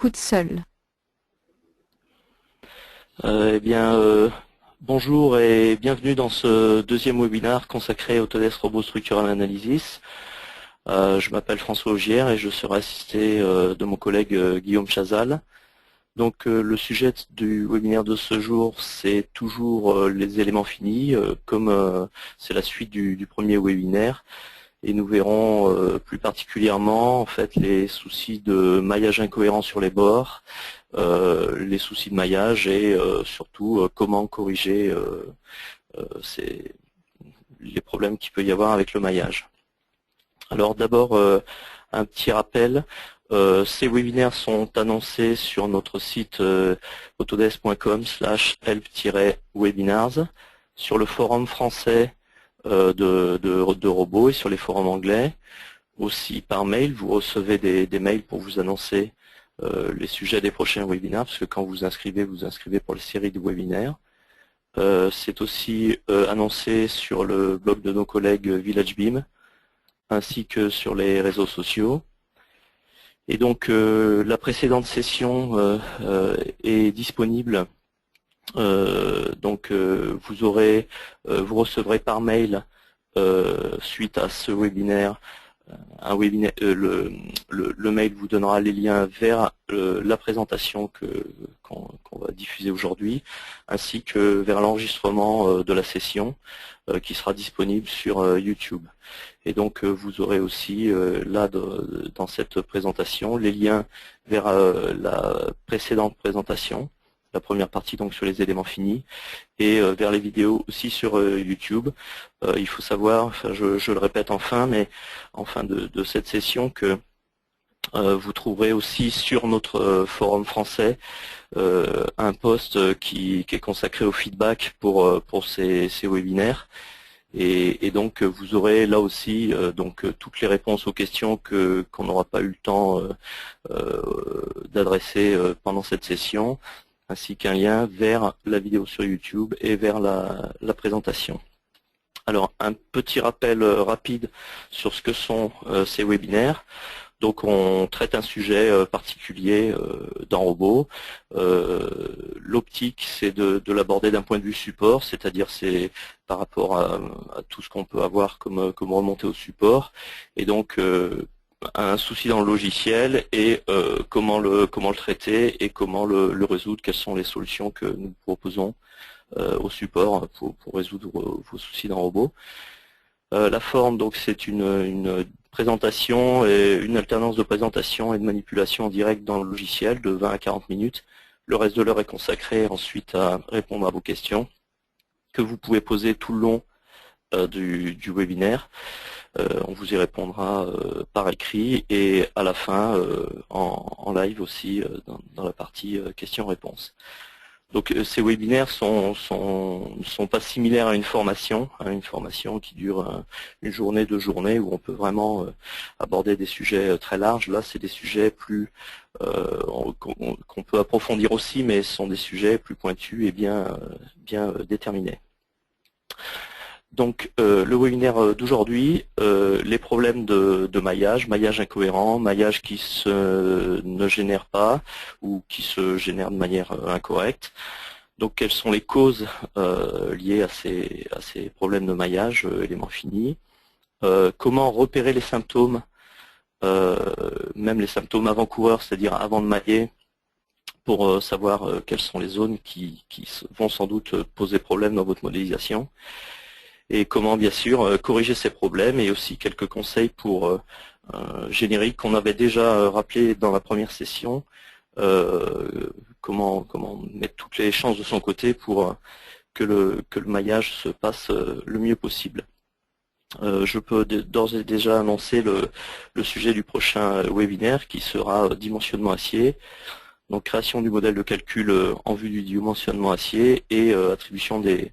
t'écoute seul. Bonjour et bienvenue dans ce deuxième webinaire consacré à Autodesk Robot Structural Analysis. Je m'appelle François Augière et je serai assisté de mon collègue Guillaume Chazal. Donc le sujet du webinaire de ce jour, c'est toujours les éléments finis, comme c'est la suite du premier webinaire. Et nous verrons plus particulièrement en fait les soucis de maillage incohérent sur les bords, les soucis de maillage et surtout comment corriger les problèmes qu'il peut y avoir avec le maillage. Alors d'abord un petit rappel, ces webinaires sont annoncés sur notre site autodesk.com/help-webinars, sur le forum français de robots et sur les forums anglais. Aussi par mail, vous recevez des mails pour vous annoncer les sujets des prochains webinaires, parce que quand vous vous inscrivez pour les séries de webinaires. C'est aussi annoncé sur le blog de nos collègues VillageBeam, ainsi que sur les réseaux sociaux. Et donc la précédente session est disponible. Vous recevrez par mail suite à ce webinaire, le mail vous donnera les liens vers la présentation qu'on va diffuser aujourd'hui, ainsi que vers l'enregistrement de la session qui sera disponible sur YouTube. Et donc vous aurez aussi là dans cette présentation les liens vers la précédente présentation, la première partie donc sur les éléments finis, et vers les vidéos aussi sur YouTube. Il faut savoir, enfin, je le répète enfin, mais en fin de cette session, que vous trouverez aussi sur notre forum français un post qui est consacré au feedback pour ces webinaires. Et donc vous aurez là aussi toutes les réponses aux questions qu'on n'aura pas eu le temps d'adresser pendant cette session, ainsi qu'un lien vers la vidéo sur YouTube et vers la présentation. Alors un petit rappel rapide sur ce que sont ces webinaires. Donc on traite un sujet particulier d'un robot. L'optique, c'est de l'aborder d'un point de vue support, c'est-à-dire c'est par rapport à tout ce qu'on peut avoir comme remontée au support. Et donc un souci dans le logiciel et comment le traiter et comment le résoudre, quelles sont les solutions que nous proposons au support pour résoudre vos soucis d'un robot. La forme, donc, c'est une présentation et une alternance de présentation et de manipulation en direct dans le logiciel de 20 à 40 minutes. Le reste de l'heure est consacré ensuite à répondre à vos questions que vous pouvez poser tout le long du webinaire. On vous y répondra par écrit et à la fin en live aussi dans la partie questions-réponses. Donc ces webinaires sont pas similaires à une formation qui dure une journée, 2 journées, où on peut vraiment aborder des sujets très larges. Là, c'est des sujets plus qu'on peut approfondir aussi, mais ce sont des sujets plus pointus et bien déterminés. Donc le webinaire d'aujourd'hui, les problèmes de maillage incohérent, maillage qui ne génère pas ou qui se génère de manière incorrecte. Donc quelles sont les causes liées à ces problèmes de maillage, éléments finis, comment repérer les symptômes, même les symptômes avant-coureurs, c'est-à-dire avant de mailler, pour savoir quelles sont les zones qui vont sans doute poser problème dans votre modélisation. Et comment bien sûr corriger ces problèmes, et aussi quelques conseils pour génériques qu'on avait déjà rappelé dans la première session, comment mettre toutes les chances de son côté pour que le maillage se passe le mieux possible. Je peux d'ores et déjà annoncer le sujet du prochain webinaire, qui sera dimensionnement acier, donc création du modèle de calcul en vue du dimensionnement acier et attribution des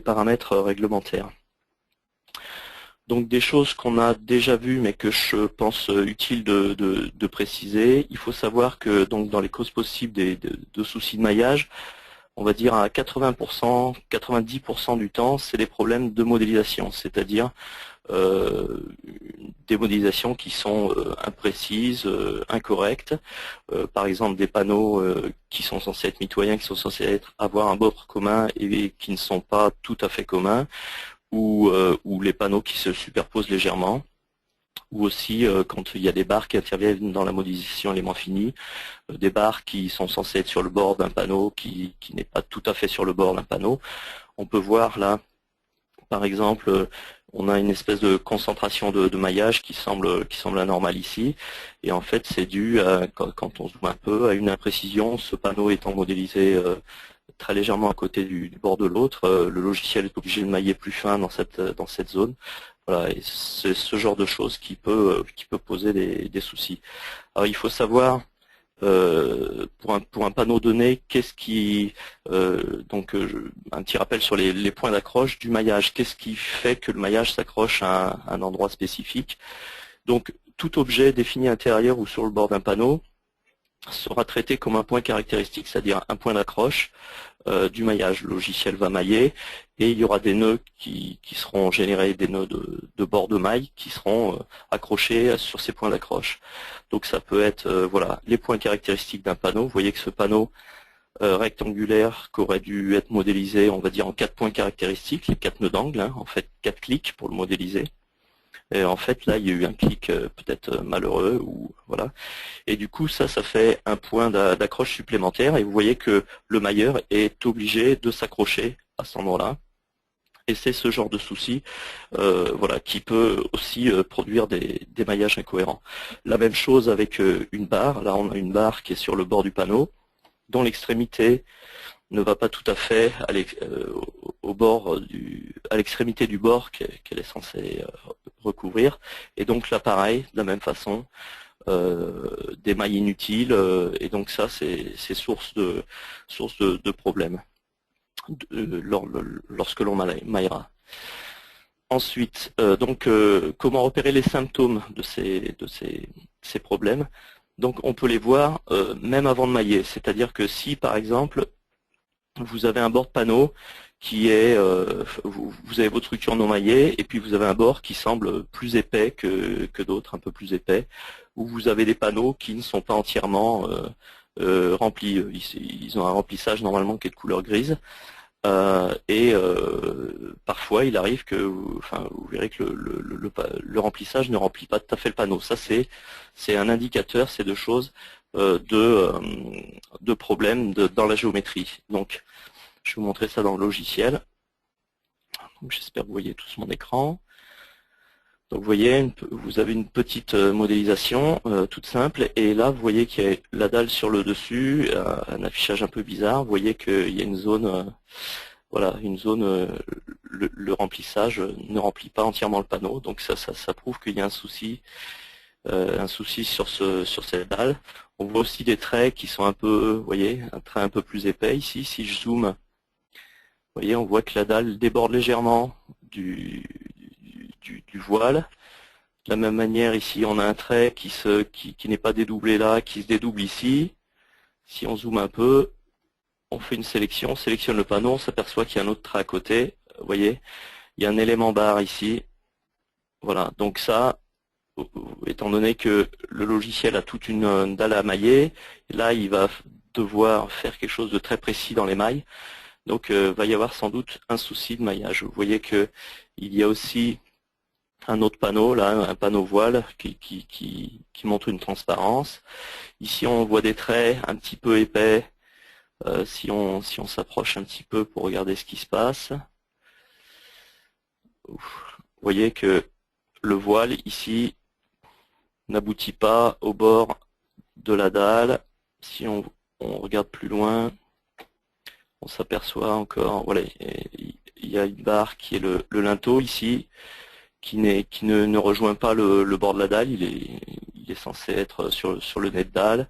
paramètres réglementaires. Donc des choses qu'on a déjà vues mais que je pense utile de préciser. Il faut savoir que donc dans les causes possibles de soucis de maillage, on va dire à 80%, 90% du temps, c'est des problèmes de modélisation, c'est-à-dire des modélisations qui sont imprécises, incorrectes. Par exemple, des panneaux qui sont censés être mitoyens, qui sont censés avoir un bord commun et qui ne sont pas tout à fait communs, ou les panneaux qui se superposent légèrement, ou aussi quand il y a des barres qui interviennent dans la modélisation élément fini, des barres qui sont censées être sur le bord d'un panneau qui n'est pas tout à fait sur le bord d'un panneau. On peut voir là, par exemple, on a une espèce de concentration de maillage qui semble anormale ici, et en fait c'est dû à, quand on zoome un peu, à une imprécision. Ce panneau étant modélisé très légèrement à côté du bord de l'autre, le logiciel est obligé de mailler plus fin dans cette zone. Voilà, et c'est ce genre de choses qui peut poser des soucis. Alors il faut savoir, pour un panneau donné, qu'est-ce qui un petit rappel sur les points d'accroche du maillage. Qu'est-ce qui fait que le maillage s'accroche à un endroit spécifique? Donc tout objet défini à l'intérieur ou sur le bord d'un panneau sera traité comme un point caractéristique, c'est-à-dire un point d'accroche du maillage. Le logiciel va mailler et il y aura des nœuds qui seront générés, des nœuds de bord de maille qui seront accrochés sur ces points d'accroche. Donc ça peut être voilà, les points caractéristiques d'un panneau. Vous voyez que ce panneau rectangulaire qui aurait dû être modélisé, on va dire en 4 points caractéristiques, les 4 nœuds d'angle, hein, en fait 4 clics pour le modéliser. Et en fait là il y a eu un clic peut-être malheureux, ou voilà. Et du coup ça fait un point d'accroche supplémentaire, et vous voyez que le mailleur est obligé de s'accrocher à cet endroit-là. Et c'est ce genre de souci voilà, qui peut aussi produire des maillages incohérents. La même chose avec une barre. Là on a une barre qui est sur le bord du panneau, dont l'extrémité ne va pas tout à fait à l'extrémité du bord qu'elle est censée recouvrir. Et donc là pareil, de la même façon, des mailles inutiles, et donc ça c'est source de problèmes lorsque l'on maillera. Ensuite, comment repérer les symptômes de ces problèmes? Donc on peut les voir même avant de mailler, c'est-à-dire que si par exemple vous avez un bord de panneau qui est, vous avez votre structure non maillée, et puis vous avez un bord qui semble plus épais que d'autres, un peu plus épais, ou vous avez des panneaux qui ne sont pas entièrement remplis. Ils ont un remplissage normalement qui est de couleur grise. Parfois il arrive que, vous verrez que le remplissage ne remplit pas tout à fait le panneau. Ça c'est un indicateur, c'est deux choses de problèmes dans la géométrie. Donc je vais vous montrer ça dans le logiciel. J'espère que vous voyez tous mon écran. Donc vous voyez, vous avez une petite modélisation toute simple, et là vous voyez qu'il y a la dalle sur le dessus, un affichage un peu bizarre. Vous voyez qu'il y a une zone, voilà, une zone, le remplissage ne remplit pas entièrement le panneau, donc ça prouve qu'il y a un souci sur cette dalle. On voit aussi des traits qui sont un peu, vous voyez, un trait un peu plus épais ici. Si je zoome, vous voyez, on voit que la dalle déborde légèrement du voile. De la même manière, ici, on a un trait qui n'est pas dédoublé là, qui se dédouble ici. Si on zoome un peu, on fait une sélection, on sélectionne le panneau, on s'aperçoit qu'il y a un autre trait à côté. Vous voyez, il y a un élément barre ici. Voilà, donc ça, étant donné que le logiciel a toute une dalle à mailler, là, il va devoir faire quelque chose de très précis dans les mailles. Donc, va y avoir sans doute un souci de maillage. Vous voyez que il y a aussi un autre panneau, là, un panneau voile qui montre une transparence. Ici, on voit des traits un petit peu épais. Si on s'approche un petit peu pour regarder ce qui se passe, vous voyez que le voile ici n'aboutit pas au bord de la dalle. Si on regarde plus loin, on s'aperçoit encore, voilà, il y a une barre qui est le linteau ici, qui ne rejoint pas le bord de la dalle. Il est censé être sur le nez de dalle.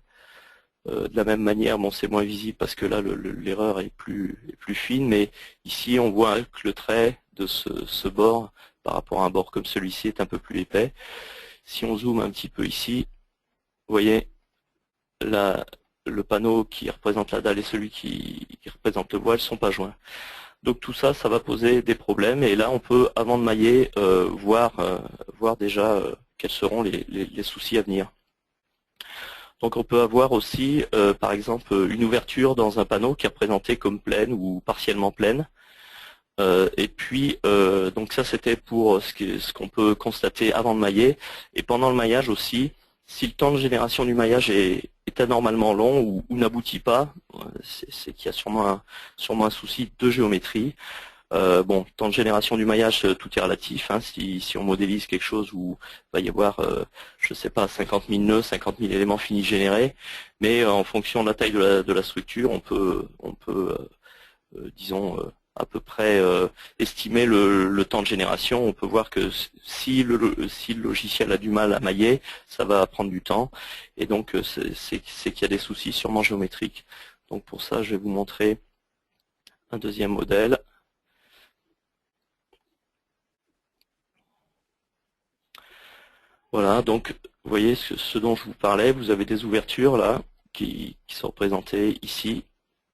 De la même manière, bon, c'est moins visible parce que là l'erreur est plus fine, mais ici on voit que le trait de ce bord par rapport à un bord comme celui-ci est un peu plus épais. Si on zoome un petit peu ici, vous voyez, le panneau qui représente la dalle et celui qui représente le voile ne sont pas joints. Donc tout ça, ça va poser des problèmes. Et là, on peut, avant de mailler, voir déjà quels seront les soucis à venir. Donc on peut avoir aussi, par exemple, une ouverture dans un panneau qui est représentée comme pleine ou partiellement pleine. Et puis, donc ça c'était pour ce qu'on peut constater avant de mailler. Et pendant le maillage aussi, si le temps de génération du maillage est anormalement long ou n'aboutit pas, c'est qu'il y a sûrement un souci de géométrie. Bon, temps de génération du maillage, tout est relatif. Hein, si on modélise quelque chose où il va y avoir, je sais pas, 50 000 nœuds, 50 000 éléments finis générés, mais en fonction de la taille de la structure, on peut disons, à peu près estimer le temps de génération. On peut voir que si le logiciel a du mal à mailler, ça va prendre du temps. Et donc, c'est qu'il y a des soucis sûrement géométriques. Donc pour ça, je vais vous montrer un deuxième modèle. Voilà, donc vous voyez ce dont je vous parlais, vous avez des ouvertures là qui sont représentées ici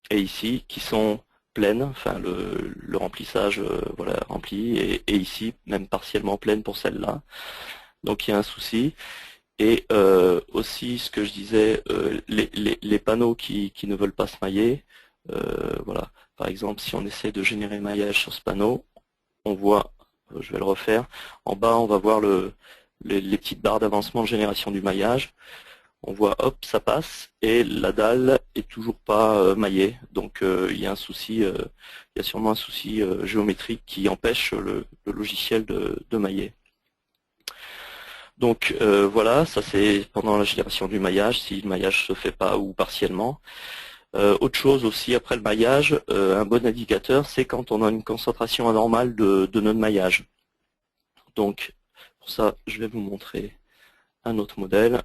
et ici, qui sont pleines, enfin le remplissage voilà, rempli, et ici même partiellement pleine pour celle-là. Donc il y a un souci. Et aussi ce que je disais, les panneaux qui ne veulent pas se mailler, voilà. Par exemple, si on essaie de générer le maillage sur ce panneau, on voit, je vais le refaire, en bas on va voir les petites barres d'avancement de génération du maillage. On voit, hop, ça passe, et la dalle est toujours pas maillée. Donc il y a un souci, il y a sûrement un souci géométrique qui empêche le logiciel de mailler. Donc voilà, ça c'est pendant la génération du maillage, si le maillage se fait pas ou partiellement. Autre chose aussi après le maillage, un bon indicateur, c'est quand on a une concentration anormale de nœuds de maillage. Donc pour ça, je vais vous montrer un autre modèle.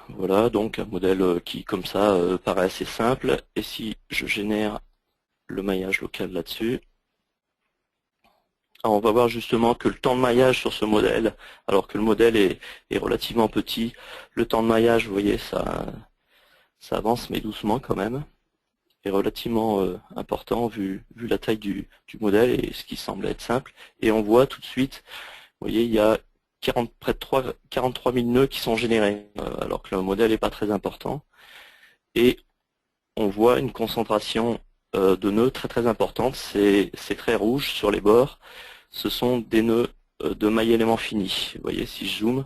Voilà, donc un modèle qui, comme ça, paraît assez simple. Et si je génère le maillage local là-dessus, on va voir justement que le temps de maillage sur ce modèle, alors que le modèle est relativement petit, le temps de maillage, vous voyez, ça avance, mais doucement quand même, est relativement important vu la taille du modèle et ce qui semble être simple. Et on voit tout de suite, vous voyez, il y a près de 43 000 nœuds qui sont générés, alors que le modèle n'est pas très important. Et on voit une concentration de nœuds très importante, c'est très rouge sur les bords. Ce sont des nœuds de maille élément fini. Vous voyez, si je zoome,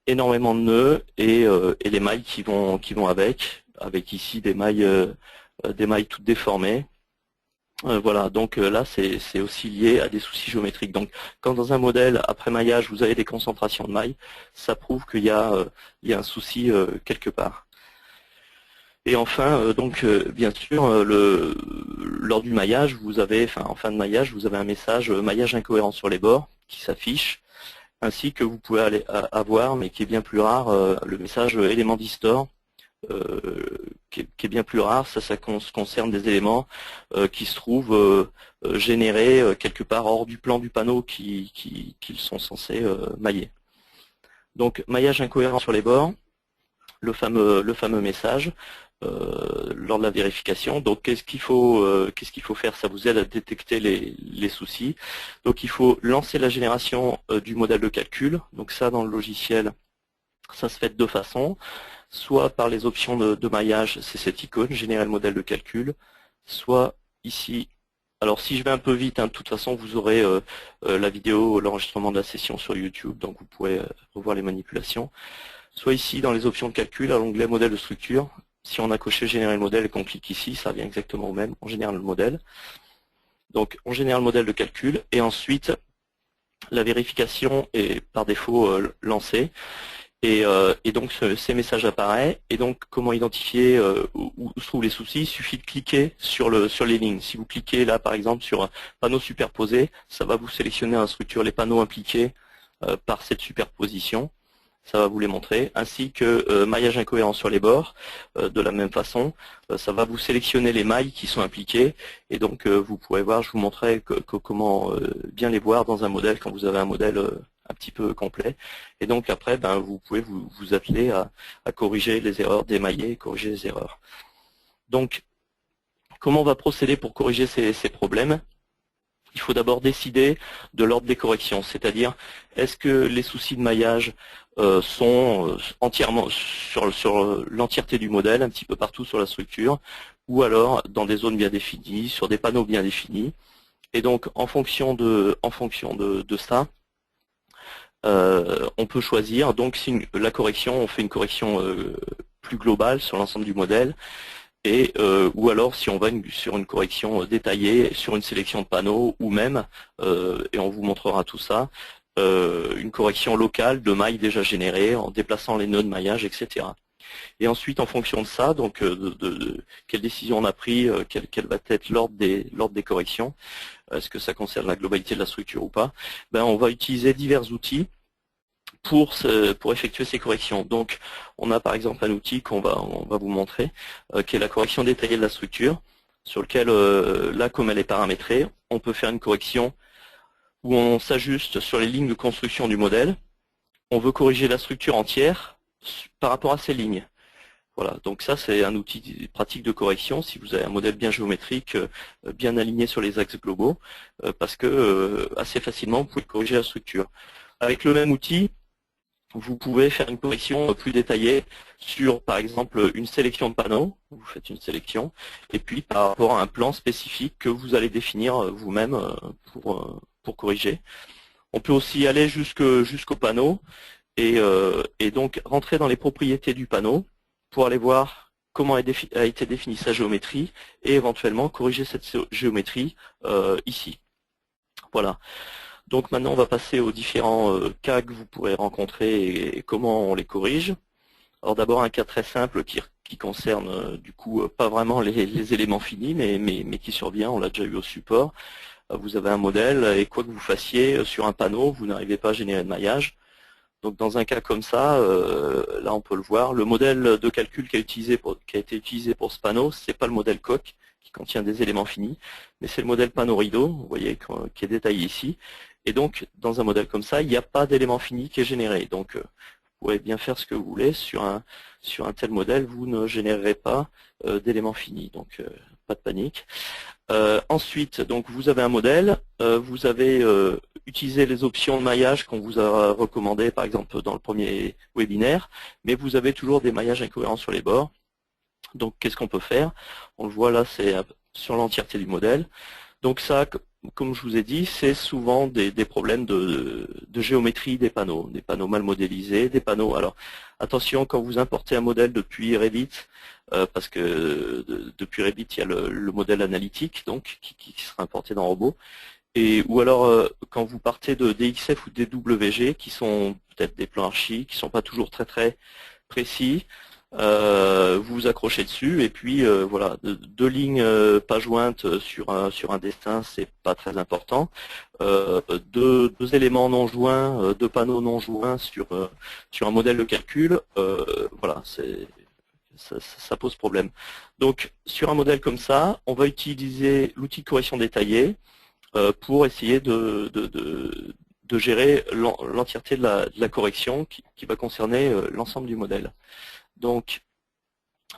énormément de nœuds et les mailles qui vont avec ici des mailles toutes déformées. Voilà, donc là c'est aussi lié à des soucis géométriques. Donc quand dans un modèle après maillage vous avez des concentrations de mailles, ça prouve qu'il y a un souci quelque part. Et enfin, donc bien sûr, lors du maillage, vous avez, en fin de maillage, vous avez un message maillage incohérent sur les bords qui s'affiche, ainsi que vous pouvez avoir, mais qui est bien plus rare, le message élément distort. Qui est bien plus rare, ça concerne des éléments qui se trouvent générés quelque part hors du plan du panneau qu'ils sont censés mailler. Donc maillage incohérent sur les bords, le fameux message lors de la vérification. Donc qu'est-ce qu'il faut faire? Ça vous aide à détecter les soucis. Donc il faut lancer la génération du modèle de calcul. Donc ça dans le logiciel, ça se fait de deux façons. Soit par les options de maillage, c'est cette icône, générer le modèle de calcul, soit ici. Alors si je vais un peu vite, hein, de toute façon vous aurez la vidéo, l'enregistrement de la session sur YouTube, donc vous pourrez revoir les manipulations. Soit ici dans les options de calcul, à l'onglet modèle de structure, si on a coché générer le modèle et qu'on clique ici, ça revient exactement au même, on génère le modèle. Donc on génère le modèle de calcul et ensuite la vérification est par défaut lancée. Et donc ces messages apparaissent, et donc comment identifier où se trouvent les soucis? Il suffit de cliquer sur les lignes. Si vous cliquez là par exemple sur un panneau superposé, ça va vous sélectionner en structure les panneaux impliqués par cette superposition, ça va vous les montrer, ainsi que maillage incohérent sur les bords, de la même façon, ça va vous sélectionner les mailles qui sont impliquées, et donc vous pourrez voir, je vous montrerai comment bien les voir dans un modèle quand vous avez un modèle un petit peu complet. Et donc après, ben, vous pouvez vous atteler à corriger les erreurs, démailler, corriger les erreurs. Donc, comment on va procéder pour corriger ces problèmes? Il faut d'abord décider de l'ordre des corrections, c'est-à-dire est-ce que les soucis de maillage sont entièrement sur l'entièreté du modèle, un petit peu partout sur la structure, ou alors dans des zones bien définies, sur des panneaux bien définis. Et donc en fonction de ça, on peut choisir. Donc si la correction, on fait une correction plus globale sur l'ensemble du modèle. Et ou alors si on va sur une correction détaillée, sur une sélection de panneaux, ou même, et on vous montrera tout ça, une correction locale de mailles déjà générées en déplaçant les nœuds de maillage, etc. Et ensuite, en fonction de ça, donc quelle décision on a pris, quel va être l'ordre des corrections, est-ce que ça concerne la globalité de la structure ou pas, ben, on va utiliser divers outils pour effectuer ces corrections. Donc, on a par exemple un outil on va vous montrer, qui est la correction détaillée de la structure, sur lequel, là, comme elle est paramétrée, on peut faire une correction où on s'ajuste sur les lignes de construction du modèle. On veut corriger la structure entière par rapport à ces lignes. Voilà, donc ça c'est un outil pratique de correction si vous avez un modèle bien géométrique, bien aligné sur les axes globaux, parce que assez facilement vous pouvez corriger la structure. Avec le même outil, vous pouvez faire une correction plus détaillée sur, par exemple, une sélection de panneaux. Vous faites une sélection, et puis par rapport à un plan spécifique que vous allez définir vous-même pour corriger. On peut aussi aller jusqu'au panneau et donc rentrer dans les propriétés du panneau pour aller voir comment a été définie sa géométrie et éventuellement corriger cette géométrie ici. Voilà. Donc maintenant, on va passer aux différents cas que vous pourrez rencontrer et comment on les corrige. Alors d'abord, un cas très simple qui concerne du coup pas vraiment les éléments finis, mais qui survient, on l'a déjà eu au support. Vous avez un modèle et quoi que vous fassiez sur un panneau, vous n'arrivez pas à générer de maillage. Donc dans un cas comme ça, là on peut le voir, le modèle de calcul qui a été utilisé pour ce panneau, c'est pas le modèle coq qui contient des éléments finis, mais c'est le modèle panneau rideau, vous voyez, qui est détaillé ici. Et donc, dans un modèle comme ça, il n'y a pas d'élément fini qui est généré. Donc, vous pouvez bien faire ce que vous voulez. Sur un tel modèle, vous ne générerez pas d'éléments finis. Donc, pas de panique. Ensuite, donc, vous avez un modèle. Vous avez utilisé les options de maillage qu'on vous a recommandées, par exemple, dans le premier webinaire. Mais vous avez toujours des maillages incohérents sur les bords. Donc, qu'est-ce qu'on peut faire? On le voit là, c'est sur l'entièreté du modèle. Donc ça, comme je vous ai dit, c'est souvent des problèmes de géométrie des panneaux mal modélisés, des panneaux. Alors attention quand vous importez un modèle depuis Revit, parce que depuis Revit il y a le modèle analytique donc qui sera importé dans Robot, ou alors quand vous partez de DXF ou DWG qui sont peut-être des plans archi, qui sont pas toujours très précis. Vous vous accrochez dessus et puis voilà, deux lignes pas jointes sur un dessin, c'est pas très important. Deux éléments non joints, deux panneaux non joints sur un modèle de calcul, voilà, ça pose problème. Donc sur un modèle comme ça, on va utiliser l'outil de correction détaillée pour essayer de gérer l'entièreté de la correction qui va concerner l'ensemble du modèle. Donc,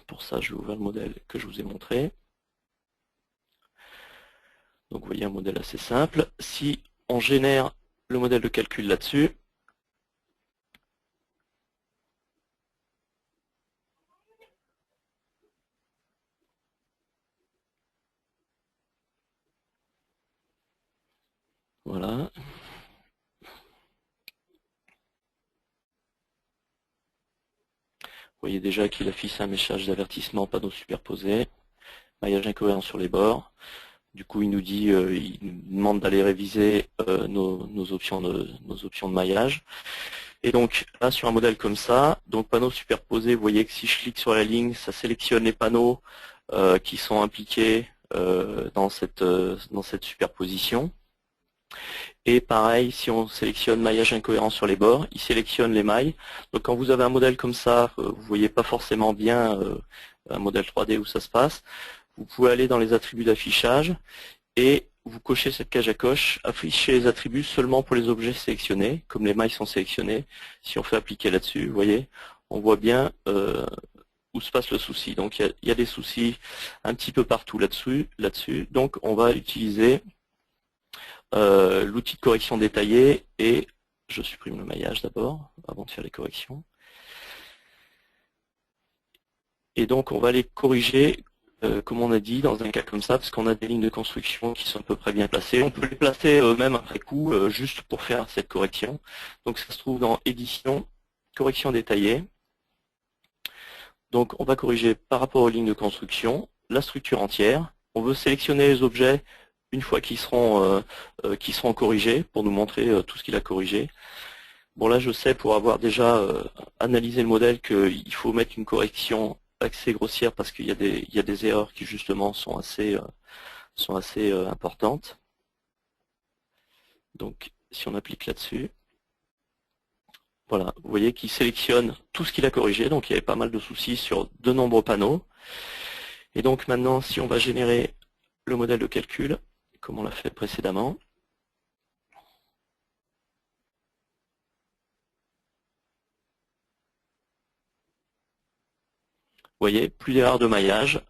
pour ça, je vais ouvrir le modèle que je vous ai montré. Donc, vous voyez un modèle assez simple. Si on génère le modèle de calcul là-dessus, voilà. Vous voyez déjà qu'il affiche un message d'avertissement panneau superposé, maillage incohérent sur les bords. Du coup, il nous dit, il nous demande d'aller réviser nos options de maillage. Et donc là, sur un modèle comme ça, donc panneau superposé, vous voyez que si je clique sur la ligne, ça sélectionne les panneaux qui sont impliqués dans cette superposition. Et pareil, si on sélectionne maillage incohérent sur les bords, il sélectionne les mailles. Donc quand vous avez un modèle comme ça, vous voyez pas forcément bien un modèle 3D où ça se passe, vous pouvez aller dans les attributs d'affichage et vous cochez cette cage à coche, affichez les attributs seulement pour les objets sélectionnés, comme les mailles sont sélectionnées. Si on fait appliquer là-dessus, vous voyez, on voit bien où se passe le souci. Donc il y a des soucis un petit peu partout là-dessus. Donc on va utiliser l'outil de correction détaillée et je supprime le maillage d'abord, avant de faire les corrections. Et donc on va les corriger, comme on a dit, dans un cas comme ça, parce qu'on a des lignes de construction qui sont à peu près bien placées. On peut les placer même après coup, juste pour faire cette correction. Donc ça se trouve dans Édition, Correction détaillée. Donc on va corriger par rapport aux lignes de construction, la structure entière. On veut sélectionner les objets une fois qu'ils seront corrigés, pour nous montrer tout ce qu'il a corrigé. Bon là je sais, pour avoir déjà analysé le modèle, qu'il faut mettre une correction assez grossière parce qu'il y a des erreurs qui justement sont assez importantes. Donc si on applique là-dessus, voilà, vous voyez qu'il sélectionne tout ce qu'il a corrigé, donc il y avait pas mal de soucis sur de nombreux panneaux. Et donc maintenant, si on va générer le modèle de calcul, comme on l'a fait précédemment, vous voyez, plus d'erreurs de maillage.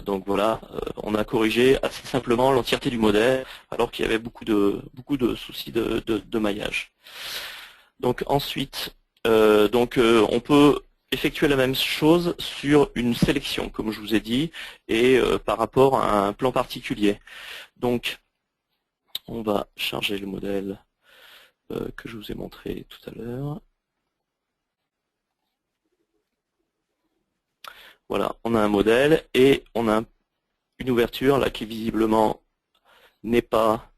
Donc voilà, on a corrigé assez simplement l'entièreté du modèle, alors qu'il y avait beaucoup de soucis de maillage. Donc ensuite, on peut effectuer la même chose sur une sélection, comme je vous ai dit, et par rapport à un plan particulier. Donc, on va charger le modèle que je vous ai montré tout à l'heure. Voilà, on a un modèle et on a une ouverture là qui visiblement n'est pas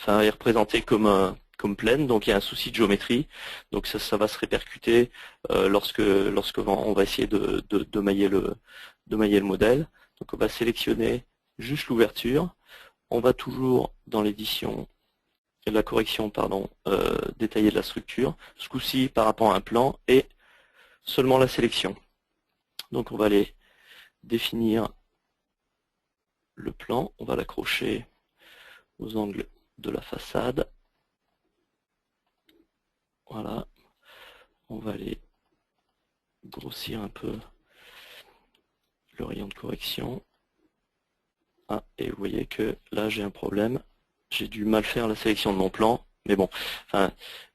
est représentée comme pleine, donc il y a un souci de géométrie, donc ça va se répercuter lorsque on va essayer de mailler le modèle. Donc on va sélectionner juste l'ouverture, on va toujours dans l'édition, la correction détaillée de la structure, ce coup-ci par rapport à un plan et seulement la sélection. Donc on va aller définir le plan, on va l'accrocher aux angles de la façade. Voilà, on va aller grossir un peu le rayon de correction. Ah, et vous voyez que là j'ai un problème, j'ai dû mal faire la sélection de mon plan, mais bon, enfin,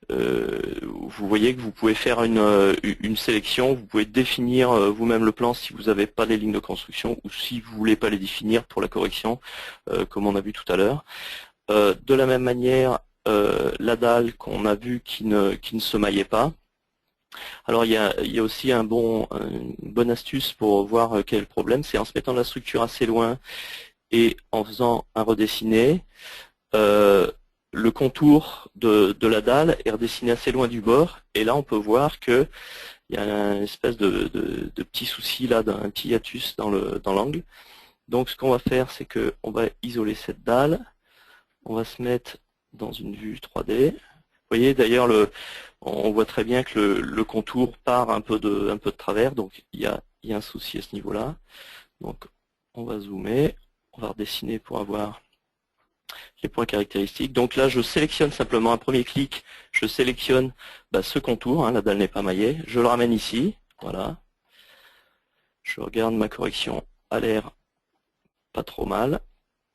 vous voyez que vous pouvez faire une sélection, vous pouvez définir vous-même le plan si vous n'avez pas les lignes de construction ou si vous ne voulez pas les définir pour la correction, comme on a vu tout à l'heure. De la même manière, la dalle qu'on a vu qui ne se maillait pas. Alors il y a aussi une bonne astuce pour voir quel est le problème, c'est en se mettant la structure assez loin et en faisant un redessiné, le contour de la dalle est redessiné assez loin du bord, et là on peut voir qu'il y a une espèce de petit souci là, d'un petit hiatus dans l'angle. Donc ce qu'on va faire, c'est qu'on va isoler cette dalle, on va se mettre dans une vue 3D. Vous voyez d'ailleurs, on voit très bien que le contour part un peu de travers, donc il y a un souci à ce niveau-là. Donc on va zoomer, on va redessiner pour avoir les points caractéristiques. Donc là, je sélectionne simplement un premier clic, je sélectionne ce contour, la dalle n'est pas maillée, je le ramène ici, voilà. Je regarde ma correction à l'air pas trop mal.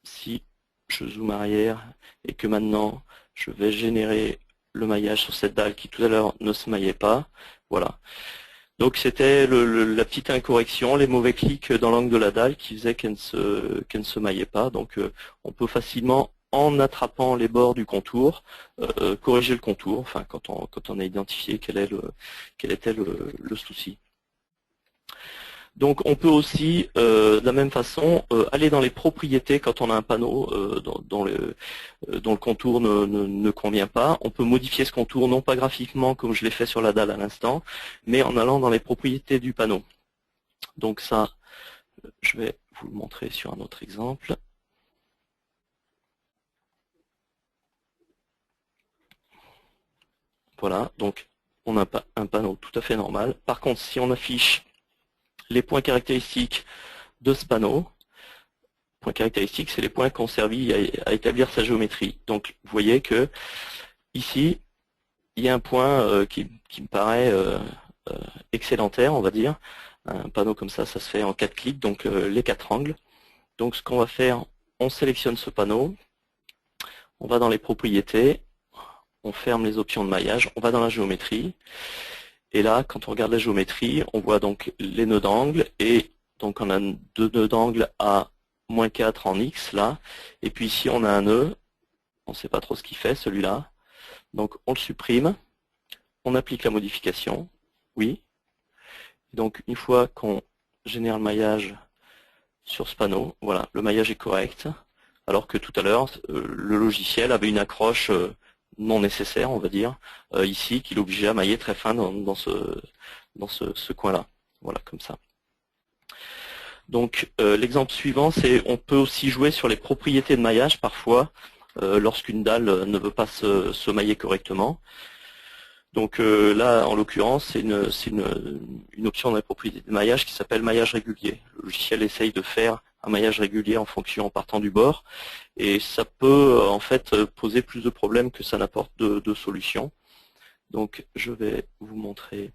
Si je zoome arrière et que maintenant je vais générer le maillage sur cette dalle qui tout à l'heure ne se maillait pas, voilà. Donc c'était la petite incorrection, les mauvais clics dans l'angle de la dalle qui faisaient qu'elle ne se maillait pas. Donc on peut facilement, en attrapant les bords du contour, corriger le contour, enfin quand on a identifié quel était le souci. Donc on peut aussi, de la même façon, aller dans les propriétés quand on a un panneau dont le contour ne convient pas. On peut modifier ce contour, non pas graphiquement comme je l'ai fait sur la dalle à l'instant, mais en allant dans les propriétés du panneau. Donc ça, je vais vous le montrer sur un autre exemple. Voilà, donc on a un panneau tout à fait normal. Par contre, si on affiche les points caractéristiques de ce panneau, points caractéristiques, c'est les points qui ont servi à établir sa géométrie. Donc vous voyez que ici, il y a un point qui me paraît excédentaire, on va dire. Un panneau comme ça se fait en 4 clics, donc les 4 angles. Donc ce qu'on va faire, on sélectionne ce panneau, on va dans les propriétés, on ferme les options de maillage, on va dans la géométrie. Et là, quand on regarde la géométrie, on voit donc les nœuds d'angle, et donc on a 2 nœuds d'angle à -4 en X là, et puis ici on a un nœud, on ne sait pas trop ce qu'il fait celui-là, donc on le supprime, on applique la modification, oui, donc une fois qu'on génère le maillage sur ce panneau, voilà, le maillage est correct, alors que tout à l'heure, le logiciel avait une accroche non nécessaire, on va dire, ici, qui l'obligeait à mailler très fin dans ce coin-là. Voilà, comme ça. Donc, l'exemple suivant, c'est on peut aussi jouer sur les propriétés de maillage, parfois, lorsqu'une dalle ne veut pas se mailler correctement. Donc là, en l'occurrence, c'est une option dans les propriétés de maillage qui s'appelle maillage régulier. Le logiciel essaye de faire un maillage régulier en partant du bord, et ça peut en fait poser plus de problèmes que ça n'apporte de solutions. Donc je vais vous montrer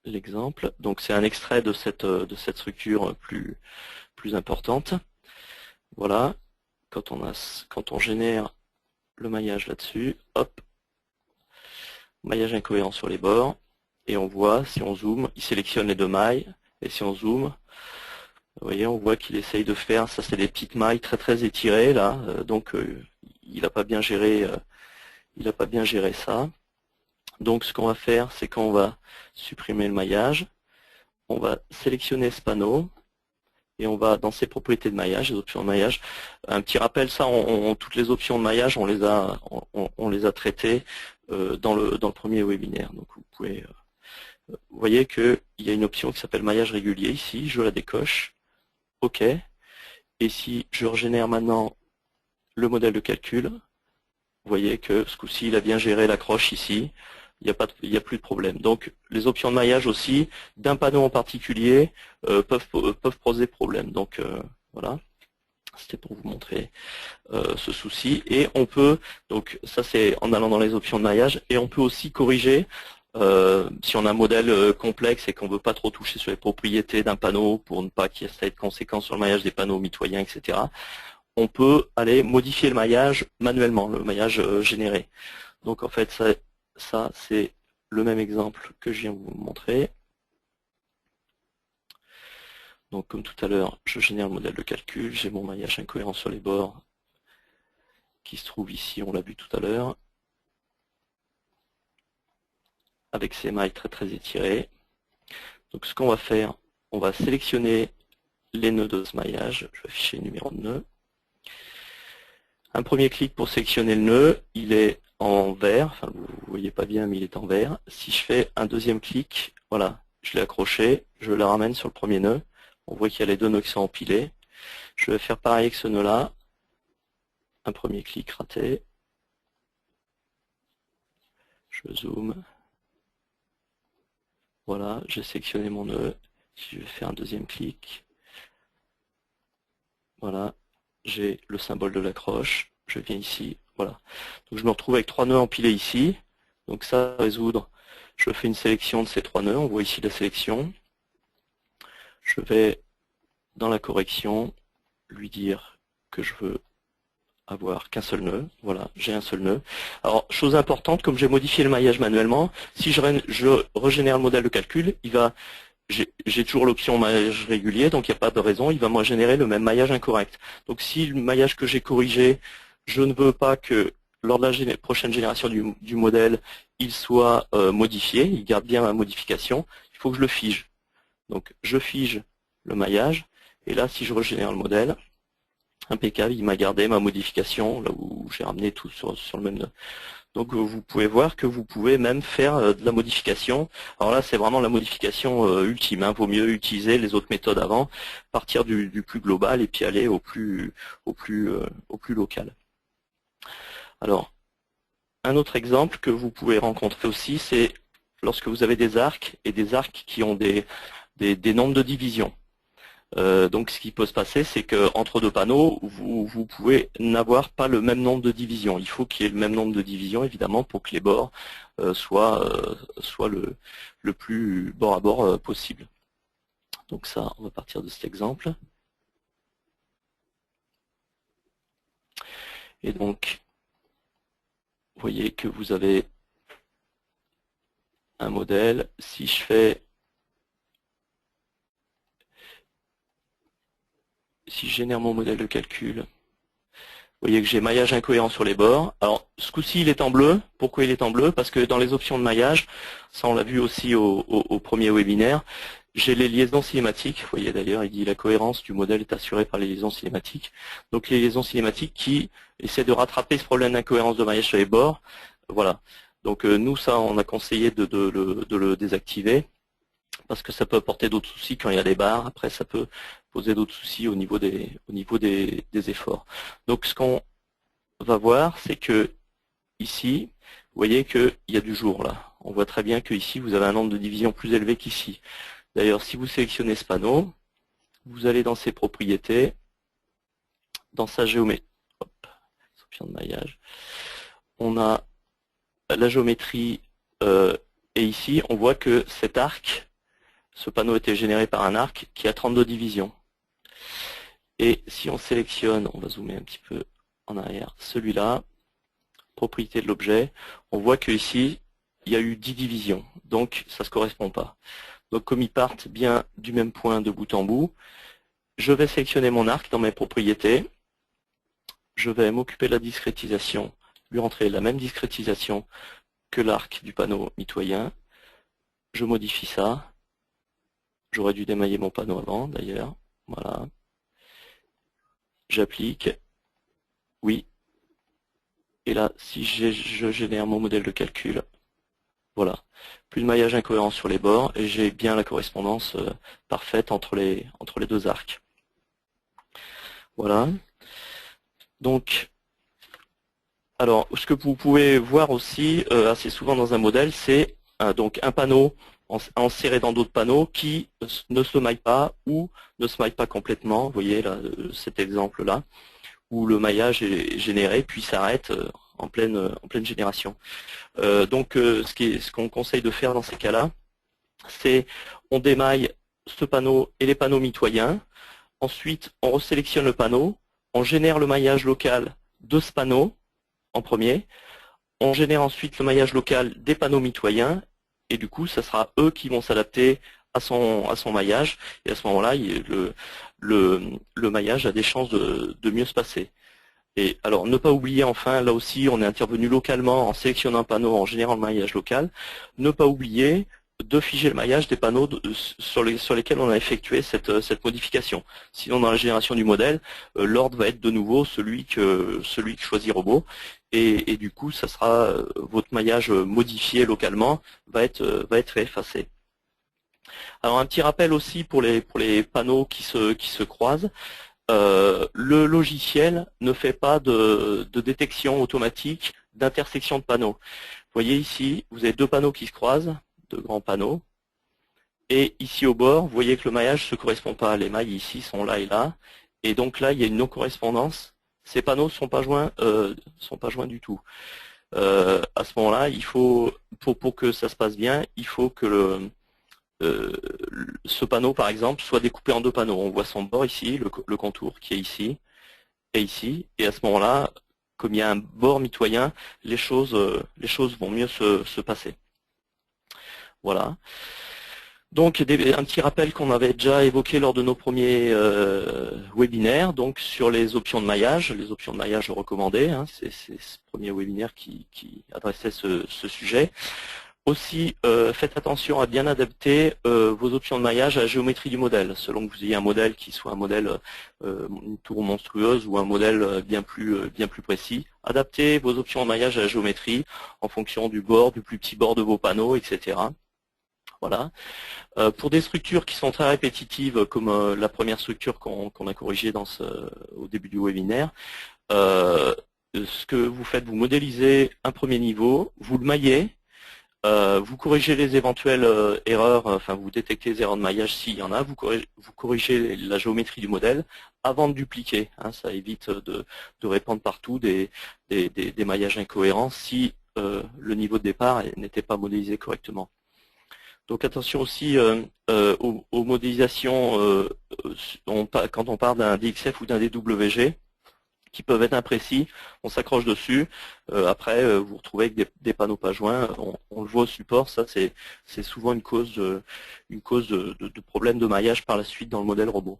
l'exemple. Donc c'est un extrait de cette structure plus importante. Voilà, quand on génère le maillage là-dessus, hop, maillage incohérent sur les bords, et on voit, si on zoome, il sélectionne les 2 mailles, et si on zoome, vous voyez, on voit qu'il essaye de faire, ça c'est des petites mailles très étirées là, donc il n'a pas bien géré ça. Donc ce qu'on va faire, c'est qu'on va supprimer le maillage, on va sélectionner ce panneau, et on va dans ses propriétés de maillage, les options de maillage. Un petit rappel, ça, toutes les options de maillage, on les a traitées dans le premier webinaire. Donc vous pouvez, vous voyez qu'il y a une option qui s'appelle maillage régulier ici, je la décoche, OK. Et si je régénère maintenant le modèle de calcul, vous voyez que ce coup-ci, il a bien géré l'accroche ici. Il n'y a plus de problème. Donc les options de maillage aussi, d'un panneau en particulier, peuvent poser problème. Donc voilà, c'était pour vous montrer ce souci. Et on peut, donc ça c'est en allant dans les options de maillage, et on peut aussi corriger, si on a un modèle complexe et qu'on ne veut pas trop toucher sur les propriétés d'un panneau pour ne pas qu'il y ait de conséquences sur le maillage des panneaux mitoyens, etc. On peut aller modifier le maillage manuellement, le maillage généré. Donc en fait, ça, c'est le même exemple que je viens de vous montrer. Donc comme tout à l'heure, je génère le modèle de calcul, j'ai mon maillage incohérent sur les bords qui se trouve ici, on l'a vu tout à l'heure, avec ces mailles très étirées. Donc ce qu'on va faire, on va sélectionner les nœuds de ce maillage, je vais afficher le numéro de nœud. Un premier clic pour sélectionner le nœud, il est en vert, enfin vous ne voyez pas bien mais il est en vert. Si je fais un deuxième clic, voilà, je l'ai accroché, je le ramène sur le premier nœud, on voit qu'il y a les 2 nœuds qui sont empilés. Je vais faire pareil avec ce nœud-là, un premier clic raté, je zoome, voilà, j'ai sélectionné mon nœud, si je vais faire un deuxième clic, voilà, j'ai le symbole de l'accroche, je viens ici, voilà. Donc je me retrouve avec 3 nœuds empilés ici, donc ça va résoudre, je fais une sélection de ces 3 nœuds, on voit ici la sélection, je vais dans la correction lui dire que je veux avoir qu'un seul nœud, voilà, j'ai un seul nœud. Alors, chose importante, comme j'ai modifié le maillage manuellement, si je régénère le modèle de calcul, j'ai toujours l'option maillage régulier, donc il n'y a pas de raison, il va me générer le même maillage incorrect. Donc si le maillage que j'ai corrigé, je ne veux pas que lors de la prochaine génération du modèle, il soit modifié, il garde bien ma modification, il faut que je le fige. Donc je fige le maillage, et là si je régénère le modèle, impeccable, il m'a gardé ma modification, là où j'ai ramené tout sur le même nœud. Donc vous pouvez voir que vous pouvez même faire de la modification. Alors là, c'est vraiment la modification ultime. Vaut mieux utiliser les autres méthodes avant, partir du plus global et puis aller au plus local. Alors, un autre exemple que vous pouvez rencontrer aussi, c'est lorsque vous avez des arcs et des arcs qui ont des nombres de division. Donc ce qui peut se passer, c'est qu'entre deux panneaux, vous pouvez n'avoir pas le même nombre de divisions. Il faut qu'il y ait le même nombre de divisions, évidemment, pour que les bords soient le plus bord à bord possible. Donc ça, on va partir de cet exemple. Et donc, vous voyez que vous avez un modèle. Si je génère mon modèle de calcul, vous voyez que j'ai maillage incohérent sur les bords. Alors, ce coup-ci, il est en bleu. Pourquoi il est en bleu? Parce que dans les options de maillage, ça on l'a vu aussi au premier webinaire, j'ai les liaisons cinématiques. Vous voyez d'ailleurs, il dit la cohérence du modèle est assurée par les liaisons cinématiques. Donc les liaisons cinématiques qui essaient de rattraper ce problème d'incohérence de maillage sur les bords. Voilà. Donc nous, ça, on a conseillé de le désactiver, parce que ça peut apporter d'autres soucis quand il y a des barres. Après, ça peut poser d'autres soucis au niveau des efforts. Donc, ce qu'on va voir, c'est que ici, vous voyez qu'il y a du jour là. On voit très bien qu'ici, vous avez un nombre de divisions plus élevé qu'ici. D'ailleurs, si vous sélectionnez ce panneau, vous allez dans ses propriétés, dans sa géométrie, option de maillage, on a la géométrie, et ici, on voit que cet arc, ce panneau était généré par un arc qui a 32 divisions. Et si on sélectionne, on va zoomer un petit peu en arrière, celui-là, propriété de l'objet, on voit que ici, il y a eu 10 divisions. Donc, ça ne se correspond pas. Donc, comme ils partent bien du même point de bout en bout, je vais sélectionner mon arc dans mes propriétés. Je vais m'occuper de la discrétisation, lui rentrer la même discrétisation que l'arc du panneau mitoyen. Je modifie ça. J'aurais dû démailler mon panneau avant, d'ailleurs. Voilà. J'applique. Oui. Et là, si je génère mon modèle de calcul, voilà. Plus de maillage incohérent sur les bords, et j'ai bien la correspondance parfaite entre les deux arcs. Voilà. Donc, alors, ce que vous pouvez voir aussi assez souvent dans un modèle, c'est donc un panneau enserré dans d'autres panneaux qui ne se maillent pas ou ne se maillent pas complètement. Vous voyez là, cet exemple-là, où le maillage est généré puis s'arrête en pleine génération. Donc, ce qu'on conseille de faire dans ces cas-là, c'est on démaille ce panneau et les panneaux mitoyens. Ensuite, on resélectionne le panneau, on génère le maillage local de ce panneau en premier, on génère ensuite le maillage local des panneaux mitoyens, et du coup, ça sera eux qui vont s'adapter à son maillage, et à ce moment-là, le maillage a des chances de mieux se passer. Et alors, ne pas oublier, enfin, là aussi, on est intervenu localement en sélectionnant un panneau, en générant le maillage local, ne pas oublier de figer le maillage des panneaux sur lesquels on a effectué cette modification. Sinon, dans la génération du modèle, l'ordre va être de nouveau celui que choisit Robot, et du coup, ça sera votre maillage modifié localement va être effacé. Alors, un petit rappel aussi pour les panneaux qui se croisent. Le logiciel ne fait pas de détection automatique d'intersection de panneaux. Vous voyez ici, vous avez deux panneaux qui se croisent, deux grands panneaux. Et ici au bord, vous voyez que le maillage ne se correspond pas. Les mailles ici sont là et là. Et donc là, il y a une non-correspondance. Ces panneaux ne sont pas joints du tout. À ce moment-là, il faut, pour que ça se passe bien, il faut que ce panneau, par exemple, soit découpé en deux panneaux. On voit son bord ici, le contour qui est ici et ici. Et à ce moment-là, comme il y a un bord mitoyen, les choses vont mieux se passer. Voilà. Donc, un petit rappel qu'on avait déjà évoqué lors de nos premiers webinaires, donc sur les options de maillage recommandées. Hein, c'est ce premier webinaire qui adressait ce sujet. Aussi, faites attention à bien adapter vos options de maillage à la géométrie du modèle. Selon que vous ayez un modèle qui soit un modèle une tour monstrueuse ou un modèle bien plus précis, adaptez vos options de maillage à la géométrie en fonction du bord, du plus petit bord de vos panneaux, etc. Voilà. Pour des structures qui sont très répétitives, comme la première structure qu'on a corrigée au début du webinaire, ce que vous faites, vous modélisez un premier niveau, vous le maillez. Vous corrigez les éventuelles erreurs, enfin vous détectez les erreurs de maillage s'il y en a, vous corrigez la géométrie du modèle avant de dupliquer. Hein, ça évite de répandre partout des maillages incohérents si le niveau de départ n'était pas modélisé correctement. Donc attention aussi aux modélisations quand on parle d'un DXF ou d'un DWG, qui peuvent être imprécis, on s'accroche dessus, après vous vous retrouvez avec des panneaux pas joints, on le voit au support, ça c'est souvent une cause de problème de maillage par la suite dans le modèle robot.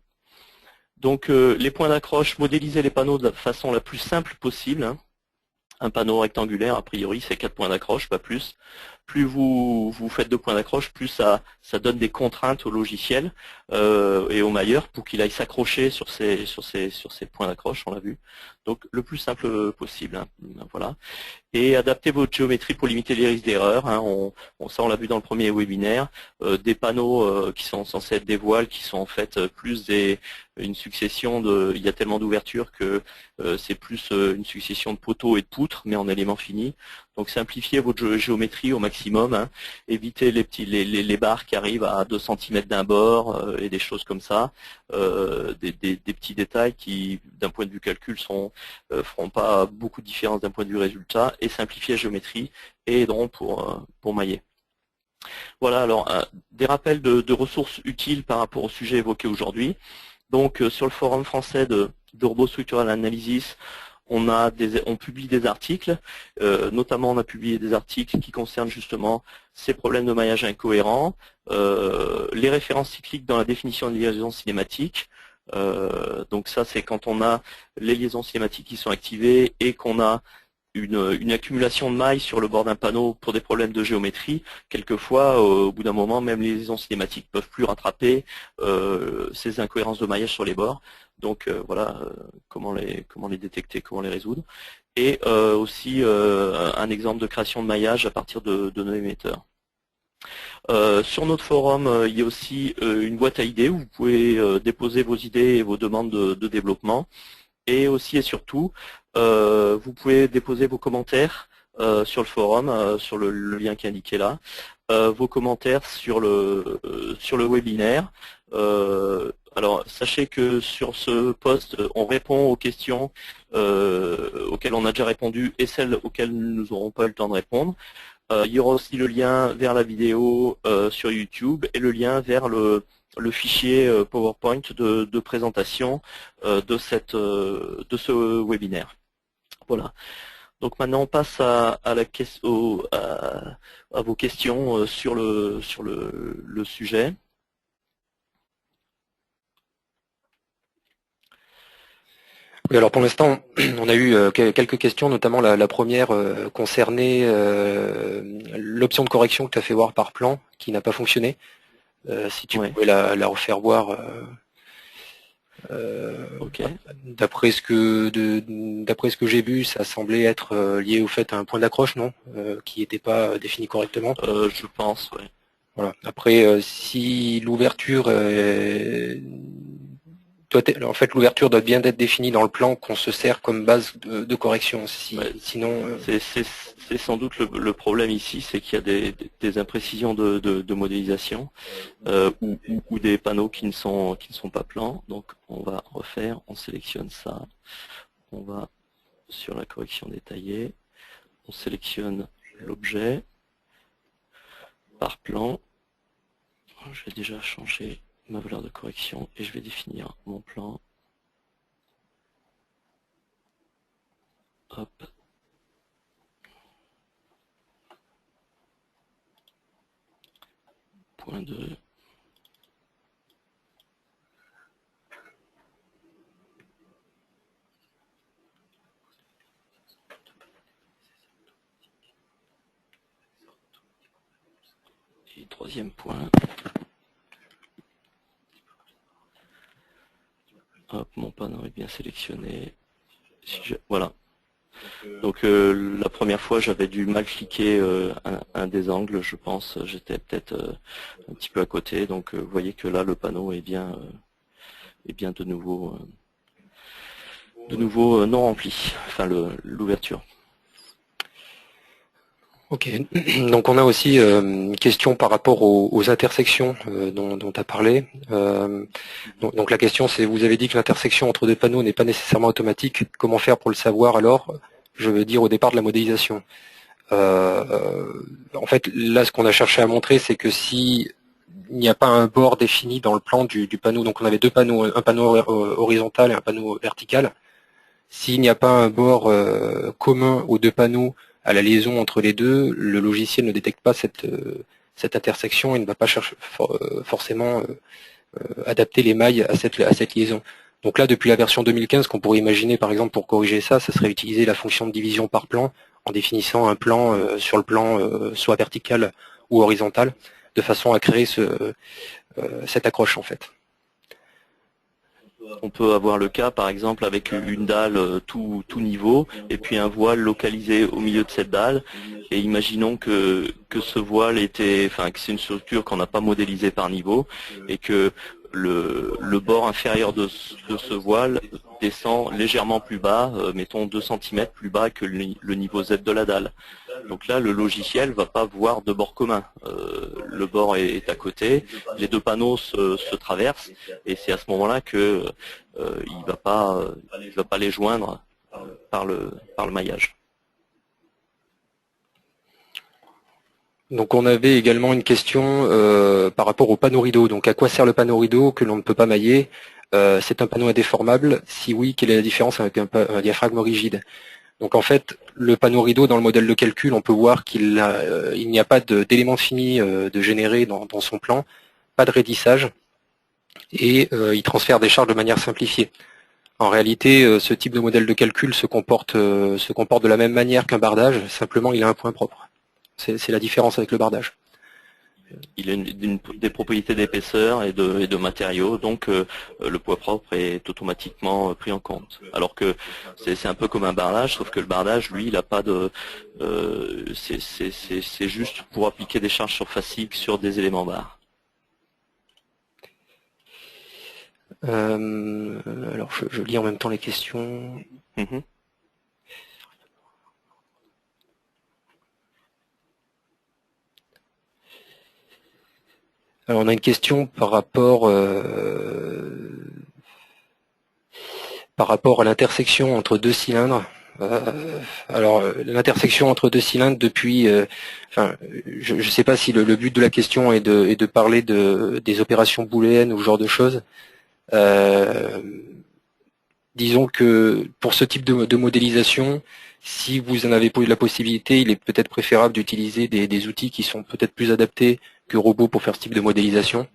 Donc les points d'accroche, modéliser les panneaux de la façon la plus simple possible, hein. Un panneau rectangulaire, a priori, c'est 4 points d'accroche, pas plus. Plus vous faites de points d'accroche, plus ça donne des contraintes au logiciel et au mailleur pour qu'il aille s'accrocher sur ces points d'accroche, on l'a vu. Donc le plus simple possible. Hein. Voilà. Et adapter votre géométrie pour limiter les risques d'erreur. Hein. Ça, on l'a vu dans le premier webinaire. Des panneaux qui sont censés être des voiles, qui sont en fait plus une succession de. Il y a tellement d'ouvertures que c'est plus une succession de poteaux et de poutres, mais en éléments finis. Donc simplifiez votre géométrie au maximum. Hein. Évitez les barres qui arrivent à 2 cm d'un bord et des choses comme ça. Des petits détails qui, d'un point de vue calcul, feront pas beaucoup de différence d'un point de vue résultat, et simplifier la géométrie et aideront pour mailler. Voilà, alors des rappels de ressources utiles par rapport au sujet évoqué aujourd'hui. Donc sur le forum français de Robot Structural Analysis, on publie des articles, notamment on a publié des articles qui concernent justement ces problèmes de maillage incohérent, les références cycliques dans la définition des liaisons cinématiques. Donc ça, c'est quand on a les liaisons cinématiques qui sont activées et qu'on a une accumulation de mailles sur le bord d'un panneau pour des problèmes de géométrie. Quelquefois, au bout d'un moment, même les liaisons cinématiques ne peuvent plus rattraper ces incohérences de maillage sur les bords. Donc voilà, comment les détecter, comment les résoudre. Et aussi un exemple de création de maillage à partir de nos émetteurs. Sur notre forum, il y a aussi une boîte à idées où vous pouvez déposer vos idées et vos demandes de développement. Et aussi et surtout, vous pouvez déposer vos commentaires sur le forum, sur le lien qui est indiqué là, vos commentaires sur le webinaire. Alors, sachez que sur ce post, on répond aux questions auxquelles on a déjà répondu et celles auxquelles nous n'aurons pas eu le temps de répondre. Il y aura aussi le lien vers la vidéo sur YouTube et le lien vers le fichier PowerPoint de présentation de ce webinaire. Voilà. Donc maintenant on passe à vos questions sur le sujet. Oui, alors pour l'instant, on a eu quelques questions, notamment la première concernait l'option de correction que tu as fait voir par plan, qui n'a pas fonctionné. Si tu pouvais la refaire voir. Okay. D'après ce que j'ai vu, ça semblait être lié au fait à un point d'accroche, non, qui n'était pas défini correctement. Je pense, oui. Voilà. Après, si l'ouverture en fait, l'ouverture doit bien être définie dans le plan qu'on se sert comme base de correction. Sinon, c'est sans doute le problème ici, c'est qu'il y a des imprécisions de modélisation ou des panneaux qui ne sont pas plans. Donc on va refaire, on sélectionne ça, on va sur la correction détaillée, on sélectionne l'objet par plan. Je vais déjà changer ma valeur de correction et je vais définir mon plan. Hop. Point 2. Et troisième point. Hop, mon panneau est bien sélectionné. Voilà. Donc la première fois, j'avais dû mal cliquer un des angles, je pense. J'étais peut-être un petit peu à côté. Donc vous voyez que là, le panneau est bien de nouveau non rempli. Enfin, l'ouverture. Ok, donc on a aussi une question par rapport aux intersections dont tu as parlé. Donc la question c'est, vous avez dit que l'intersection entre deux panneaux n'est pas nécessairement automatique. Comment faire pour le savoir alors? Je veux dire au départ de la modélisation. En fait, là ce qu'on a cherché à montrer, c'est que si il n'y a pas un bord défini dans le plan du panneau, donc on avait deux panneaux, un panneau horizontal et un panneau vertical. S'il n'y a pas un bord commun aux deux panneaux, à la liaison entre les deux, le logiciel ne détecte pas cette intersection et ne va pas chercher forcément adapter les mailles à cette liaison. Donc là, depuis la version 2015, qu'on pourrait imaginer par exemple pour corriger ça, ça serait utiliser la fonction de division par plan en définissant un plan sur le plan soit vertical ou horizontal, de façon à créer cette accroche en fait. On peut avoir le cas, par exemple, avec une dalle tout niveau, et puis un voile localisé au milieu de cette dalle. Et imaginons que ce voile que c'est une structure qu'on n'a pas modélisée par niveau, et que le bord inférieur de ce voile descend légèrement plus bas, mettons 2 cm plus bas que le niveau Z de la dalle. Donc là, le logiciel va pas voir de bord commun. Le bord est à côté, les deux panneaux se traversent, et c'est à ce moment-là que il va pas les joindre par le maillage. Donc on avait également une question par rapport au panneau rideau. Donc à quoi sert le panneau rideau que l'on ne peut pas mailler? C'est un panneau indéformable. Si oui, quelle est la différence avec un diaphragme rigide? Donc en fait, le panneau rideau dans le modèle de calcul, on peut voir qu'il n'y a pas d'éléments finis de générer dans son plan, pas de raidissage, et il transfère des charges de manière simplifiée. En réalité, ce type de modèle de calcul se comporte de la même manière qu'un bardage, simplement il a un point propre. C'est la différence avec le bardage. Il a des propriétés d'épaisseur et de matériaux, donc le poids propre est automatiquement pris en compte. Alors que c'est un peu comme un bardage, sauf que le bardage, lui, il n'a pas de... c'est juste pour appliquer des charges surfaciques sur des éléments barres. Alors je lis en même temps les questions. Mm-hmm. Alors on a une question par rapport à l'intersection entre deux cylindres. Alors l'intersection entre deux cylindres depuis, je ne sais pas si le but de la question est de parler des opérations booléennes ou ce genre de choses. Disons que pour ce type de modélisation, si vous en avez la possibilité, il est peut-être préférable d'utiliser des outils qui sont peut-être plus adaptés que Robot pour faire ce type de modélisation.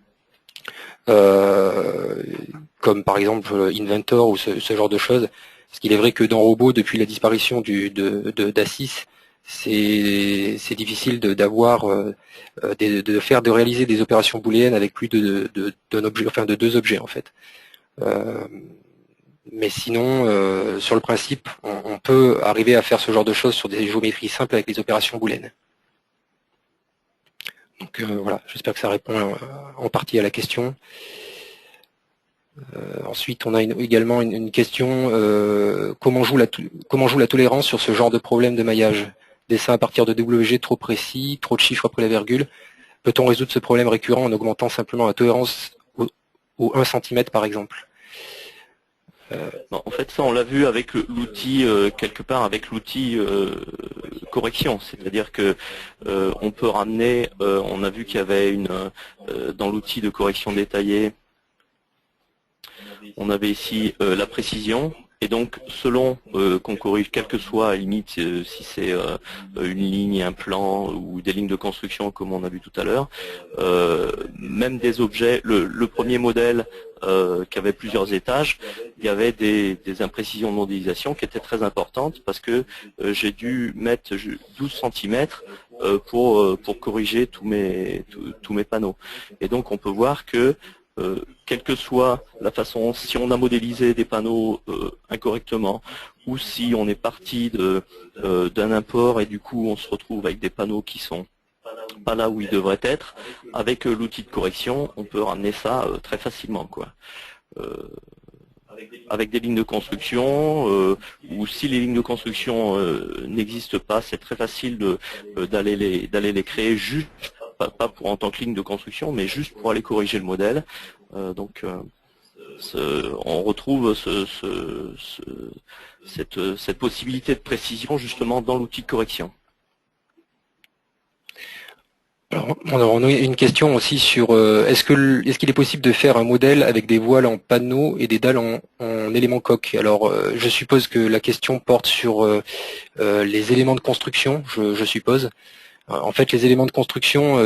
Comme par exemple Inventor ou ce genre de choses. Parce qu'il est vrai que dans Robot, depuis la disparition d'A6, c'est difficile de réaliser des opérations booléennes avec plus d'un objet, enfin de deux objets en fait. Mais sinon, sur le principe, on peut arriver à faire ce genre de choses sur des géométries simples avec les opérations booléennes. Donc voilà, j'espère que ça répond en partie à la question. Ensuite, on a également une question, comment joue la tolérance sur ce genre de problème de maillage? Dessin à partir de WG trop précis, trop de chiffres après la virgule. Peut-on résoudre ce problème récurrent en augmentant simplement la tolérance au 1 cm par exemple? En fait, ça, on l'a vu avec l'outil, quelque part avec l'outil correction. C'est-à-dire que on peut ramener, on a vu qu'il y avait dans l'outil de correction détaillée, on avait ici la précision. Et donc, selon qu'on corrige, quelle que soit, à la limite, si c'est une ligne, un plan ou des lignes de construction, comme on a vu tout à l'heure, même des objets, le premier modèle qui avait plusieurs étages, il y avait des imprécisions de modélisation qui étaient très importantes parce que j'ai dû mettre 12 cm pour corriger tous mes panneaux. Et donc, on peut voir que quelle que soit la façon, si on a modélisé des panneaux incorrectement, ou si on est parti d'un import et du coup on se retrouve avec des panneaux qui sont pas là où ils devraient être, avec l'outil de correction, on peut ramener ça très facilement, quoi. avec des lignes de construction, ou si les lignes de construction n'existent pas, c'est très facile d'aller les créer juste, pas pour en tant que ligne de construction, mais juste pour aller corriger le modèle. On retrouve cette possibilité de précision justement dans l'outil de correction. Alors, on a une question aussi sur est-ce qu'il est possible de faire un modèle avec des voiles en panneaux et des dalles en éléments coques. Alors je suppose que la question porte sur les éléments de construction, je suppose. En fait, les éléments de construction,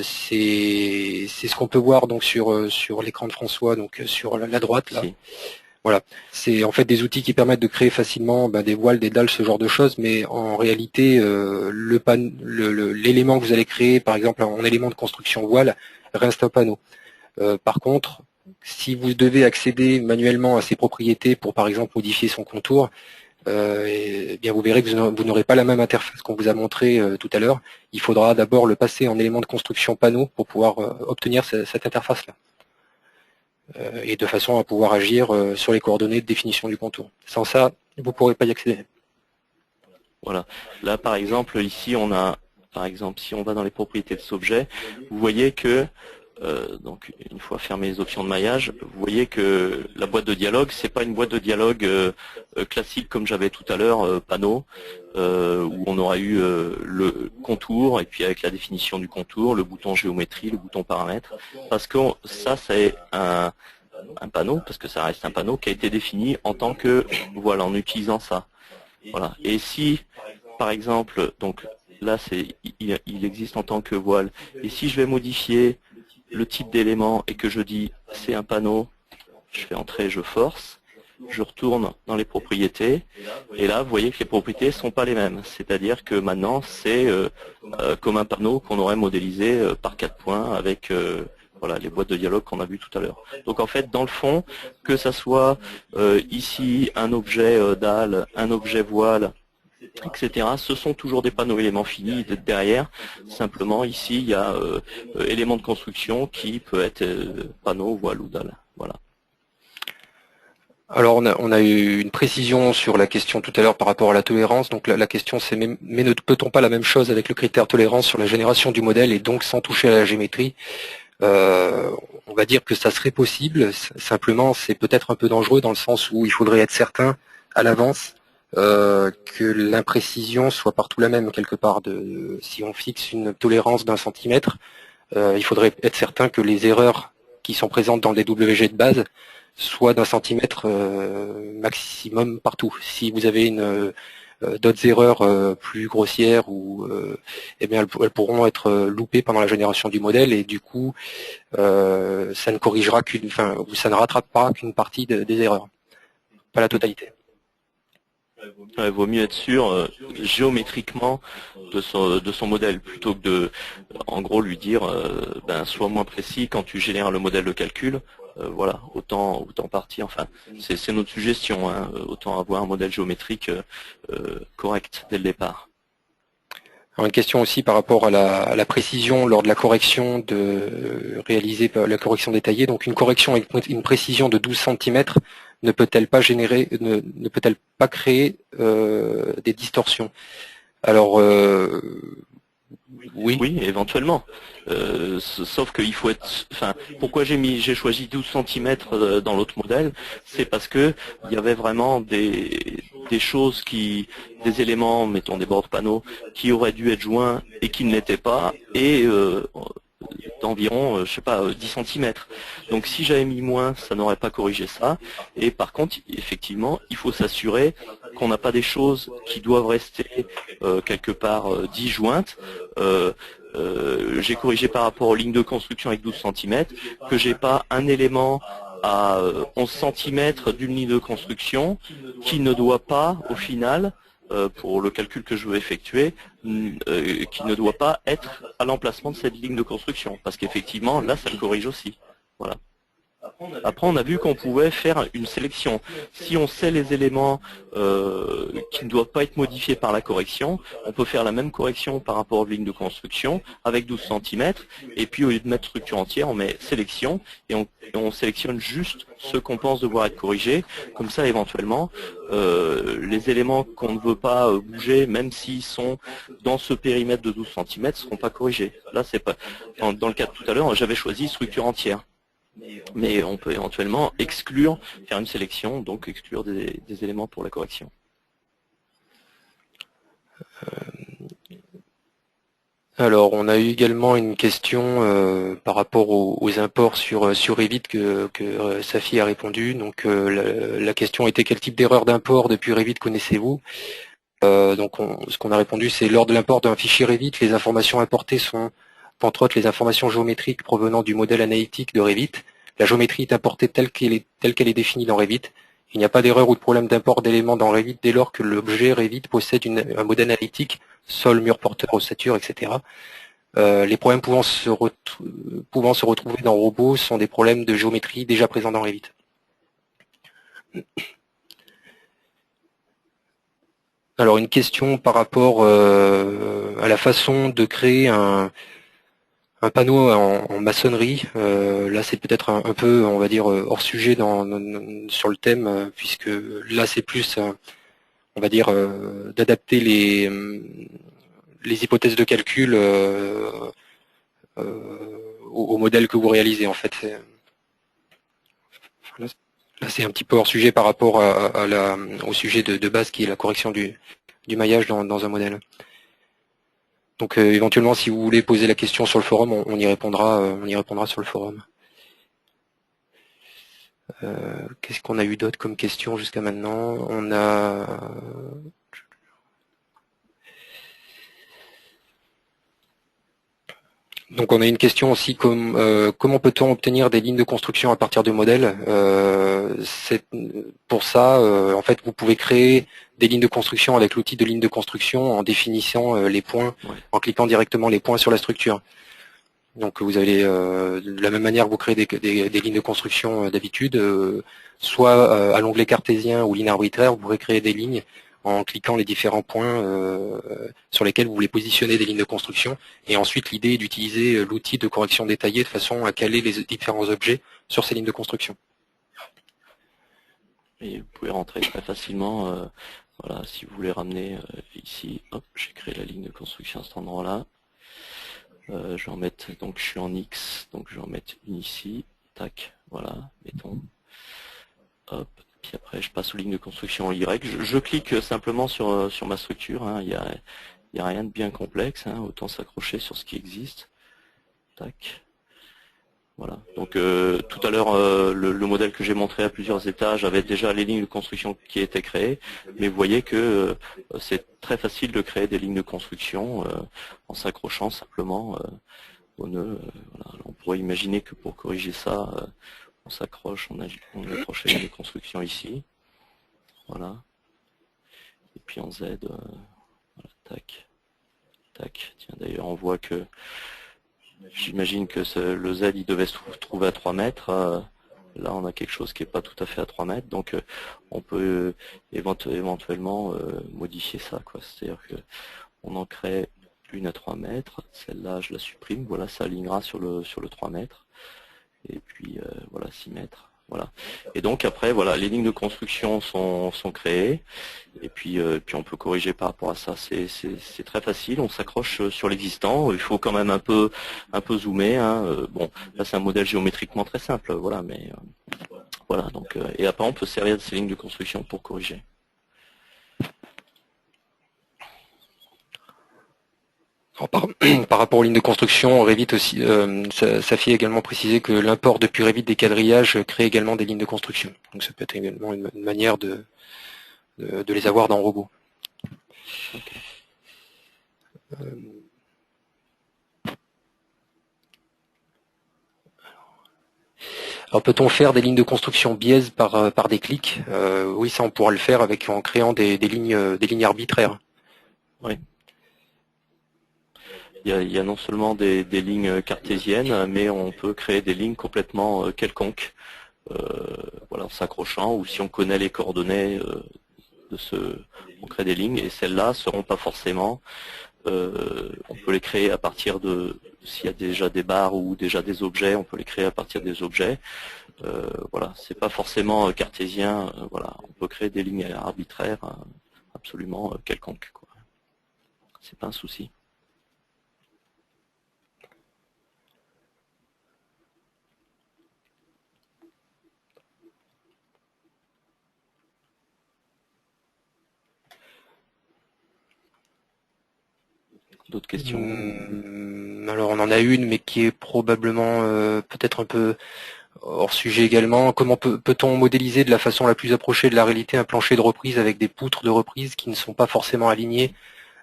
c'est ce qu'on peut voir donc sur l'écran de François, donc sur la droite là. Si. Voilà, c'est en fait des outils qui permettent de créer facilement des voiles, des dalles, ce genre de choses, mais en réalité, l'élément que vous allez créer, par exemple en élément de construction voile, reste un panneau. Par contre, si vous devez accéder manuellement à ces propriétés pour, par exemple, modifier son contour, eh bien vous verrez que vous n'aurez pas la même interface qu'on vous a montré tout à l'heure. Il faudra d'abord le passer en élément de construction panneau pour pouvoir obtenir cette interface-là. Et de façon à pouvoir agir sur les coordonnées de définition du contour. Sans ça, vous ne pourrez pas y accéder. Voilà. Là, par exemple, ici, on a, par exemple, si on va dans les propriétés de cet objet, vous voyez que, donc une fois fermé les options de maillage, vous voyez que la boîte de dialogue, c'est pas une boîte de dialogue classique comme j'avais tout à l'heure, panneau, où on aura eu le contour, et puis avec la définition du contour, le bouton géométrie, le bouton paramètres, parce que ça, c'est un panneau, parce que ça reste un panneau qui a été défini en tant que, voilà, en utilisant ça. Voilà. Et si, par exemple, donc là, il existe en tant que voile, et si je vais modifier le type d'élément et que je dis c'est un panneau, je fais entrer, je force, je retourne dans les propriétés, et là, vous voyez que les propriétés ne sont pas les mêmes. C'est-à-dire que maintenant, c'est comme un panneau qu'on aurait modélisé par 4 points avec voilà, les boîtes de dialogue qu'on a vues tout à l'heure. Donc en fait, dans le fond, que ça soit ici un objet dalle, un objet voile, etc., ce sont toujours des panneaux éléments finis derrière. Simplement, ici, il y a élément de construction qui peut être panneau, voile ou dalle. Voilà. Alors on a eu une précision sur la question tout à l'heure par rapport à la tolérance. Donc la question c'est mais ne peut-on pas la même chose avec le critère tolérance sur la génération du modèle et donc sans toucher à la géométrie? On va dire que ça serait possible. Simplement c'est peut-être un peu dangereux dans le sens où il faudrait être certain à l'avance que l'imprécision soit partout la même quelque part. Si on fixe une tolérance d'1 centimètre, il faudrait être certain que les erreurs qui sont présentes dans le DWG de base soient d'1 centimètre maximum partout. Si vous avez d'autres erreurs plus grossières ou eh bien elles pourront être loupées pendant la génération du modèle et du coup ça ne corrigera ça ne rattrapera qu'une partie des erreurs, pas la totalité. Il vaut mieux être sûr géométriquement de son modèle plutôt que de, en gros, lui dire sois moins précis quand tu génères le modèle de calcul. Voilà, autant partir. Enfin, c'est notre suggestion. Hein, autant avoir un modèle géométrique correct dès le départ. Alors une question aussi par rapport à la précision lors de la correction réalisée la correction détaillée. Donc une correction avec une précision de 12 cm ne peut-elle pas créer des distorsions? Alors oui. Oui, éventuellement. Sauf qu'il faut être. Enfin, pourquoi j'ai choisi 12 cm dans l'autre modèle, c'est parce que il y avait vraiment des choses des éléments, mettons des bords de panneaux, qui auraient dû être joints et qui ne l'étaient pas, et d'environ, je sais pas, 10 cm. Donc si j'avais mis moins, ça n'aurait pas corrigé ça. Et par contre, effectivement, il faut s'assurer qu'on n'a pas des choses qui doivent rester quelque part disjointes. J'ai corrigé par rapport aux lignes de construction avec 12 cm, que j'ai pas un élément à 11 cm d'une ligne de construction qui ne doit pas, au final, pour le calcul que je veux effectuer, qui ne doit pas être à l'emplacement de cette ligne de construction. Parce qu'effectivement, là, ça le corrige aussi. Voilà. Après, on a vu qu'on pouvait faire une sélection. Si on sait les éléments qui ne doivent pas être modifiés par la correction, on peut faire la même correction par rapport aux lignes de construction avec 12 cm. Et puis, au lieu de mettre structure entière, on met sélection et on sélectionne juste ceux qu'on pense devoir être corrigés. Comme ça, éventuellement, les éléments qu'on ne veut pas bouger, même s'ils sont dans ce périmètre de 12 cm, ne seront pas corrigés. Là, c'est pas. Dans le cas de tout à l'heure, j'avais choisi structure entière. Mais on peut éventuellement exclure, faire une sélection, donc exclure des éléments pour la correction. Alors, on a eu également une question par rapport aux imports sur Revit que Safi a répondu. Donc, la question était quel type d'erreur d'import depuis Revit connaissez-vous? Donc, ce qu'on a répondu, c'est lors de l'import d'un fichier Revit, les informations importées sont entre autres les informations géométriques provenant du modèle analytique de Revit. La géométrie est importée telle qu'elle est définie dans Revit. Il n'y a pas d'erreur ou de problème d'import d'éléments dans Revit dès lors que l'objet Revit possède un modèle analytique, sol, mur, porteur, ossature, etc. Les problèmes pouvant se retrouver dans Robot sont des problèmes de géométrie déjà présents dans Revit. Alors une question par rapport à la façon de créer un panneau en maçonnerie. Là c'est peut-être un peu, on va dire, hors sujet sur le thème, puisque là c'est plus, on va dire, d'adapter les hypothèses de calcul au modèle que vous réalisez en fait. Là c'est un petit peu hors sujet par rapport au sujet de base qui est la correction du maillage dans un modèle. Donc éventuellement si vous voulez poser la question sur le forum, on y répondra sur le forum. Qu'est-ce qu'on a eu d'autre comme question jusqu'à maintenant? On a Donc on a une question aussi comme comment peut-on obtenir des lignes de construction à partir de modèles? Pour ça, en fait, vous pouvez créer des lignes de construction avec l'outil de ligne de construction en définissant les points, en cliquant directement les points sur la structure. Donc vous avez de la même manière que vous créez des lignes de construction d'habitude, soit à l'onglet cartésien ou ligne arbitraire, vous pourrez créer des lignes en cliquant les différents points sur lesquels vous voulez positionner des lignes de construction. Et ensuite, l'idée est d'utiliser l'outil de correction détaillée de façon à caler les différents objets sur ces lignes de construction. Et vous pouvez rentrer très facilement, voilà, si vous voulez ramener ici, hop, j'ai créé la ligne de construction à cet endroit-là. Je vais en mettre, donc je suis en X, donc je vais en mettre une ici, tac, voilà, mettons, hop. Puis après, je passe aux lignes de construction en Y. Je clique simplement sur ma structure. Hein. Il y a rien de bien complexe. Hein. Autant s'accrocher sur ce qui existe. Tac. Voilà. Donc tout à l'heure, le modèle que j'ai montré à plusieurs étages avait déjà les lignes de construction qui étaient créées. Mais vous voyez que c'est très facile de créer des lignes de construction en s'accrochant simplement au nœud. Voilà. On pourrait imaginer que pour corriger ça, on s'accroche, on accroche la ligne de construction ici, voilà, et puis en Z, voilà, tac, tac, tiens d'ailleurs on voit que, j'imagine que le Z il devait se trouver à 3 mètres, là on a quelque chose qui n'est pas tout à fait à 3 mètres, donc on peut éventuellement modifier ça, quoi. C'est-à-dire qu'on en crée une à 3 mètres, celle-là je la supprime, voilà, ça alignera sur le 3 mètres. Et puis voilà, 6 mètres. Voilà. Et donc après, voilà, les lignes de construction sont créées. Et puis on peut corriger par rapport à ça. C'est très facile. On s'accroche sur l'existant. Il faut quand même un peu zoomer. Hein. Bon, là c'est un modèle géométriquement très simple. Voilà, mais voilà. Donc et après on peut servir de ces lignes de construction pour corriger. Par rapport aux lignes de construction, Revit aussi, Safi a également précisé que l'import depuis Revit des quadrillages crée également des lignes de construction. Donc ça peut être également une manière de les avoir dans Robot. Okay. Alors peut-on faire des lignes de construction biaises par des clics? Oui, ça on pourra le faire en créant des lignes arbitraires. Oui. Il y a non seulement des lignes cartésiennes, mais on peut créer des lignes complètement quelconques. voilà, en s'accrochant, ou si on connaît les coordonnées on crée des lignes, et celles-là seront pas forcément, on peut les créer à partir de, s'il y a déjà des barres ou déjà des objets, on peut les créer à partir des objets. Voilà, c'est pas forcément cartésien, voilà, on peut créer des lignes arbitraires absolument quelconques, quoi. C'est pas un souci. D'autres questions? Alors on en a une, mais qui est probablement peut-être un peu hors sujet également. Comment peut-on modéliser de la façon la plus approchée de la réalité un plancher de reprise avec des poutres de reprise qui ne sont pas forcément alignées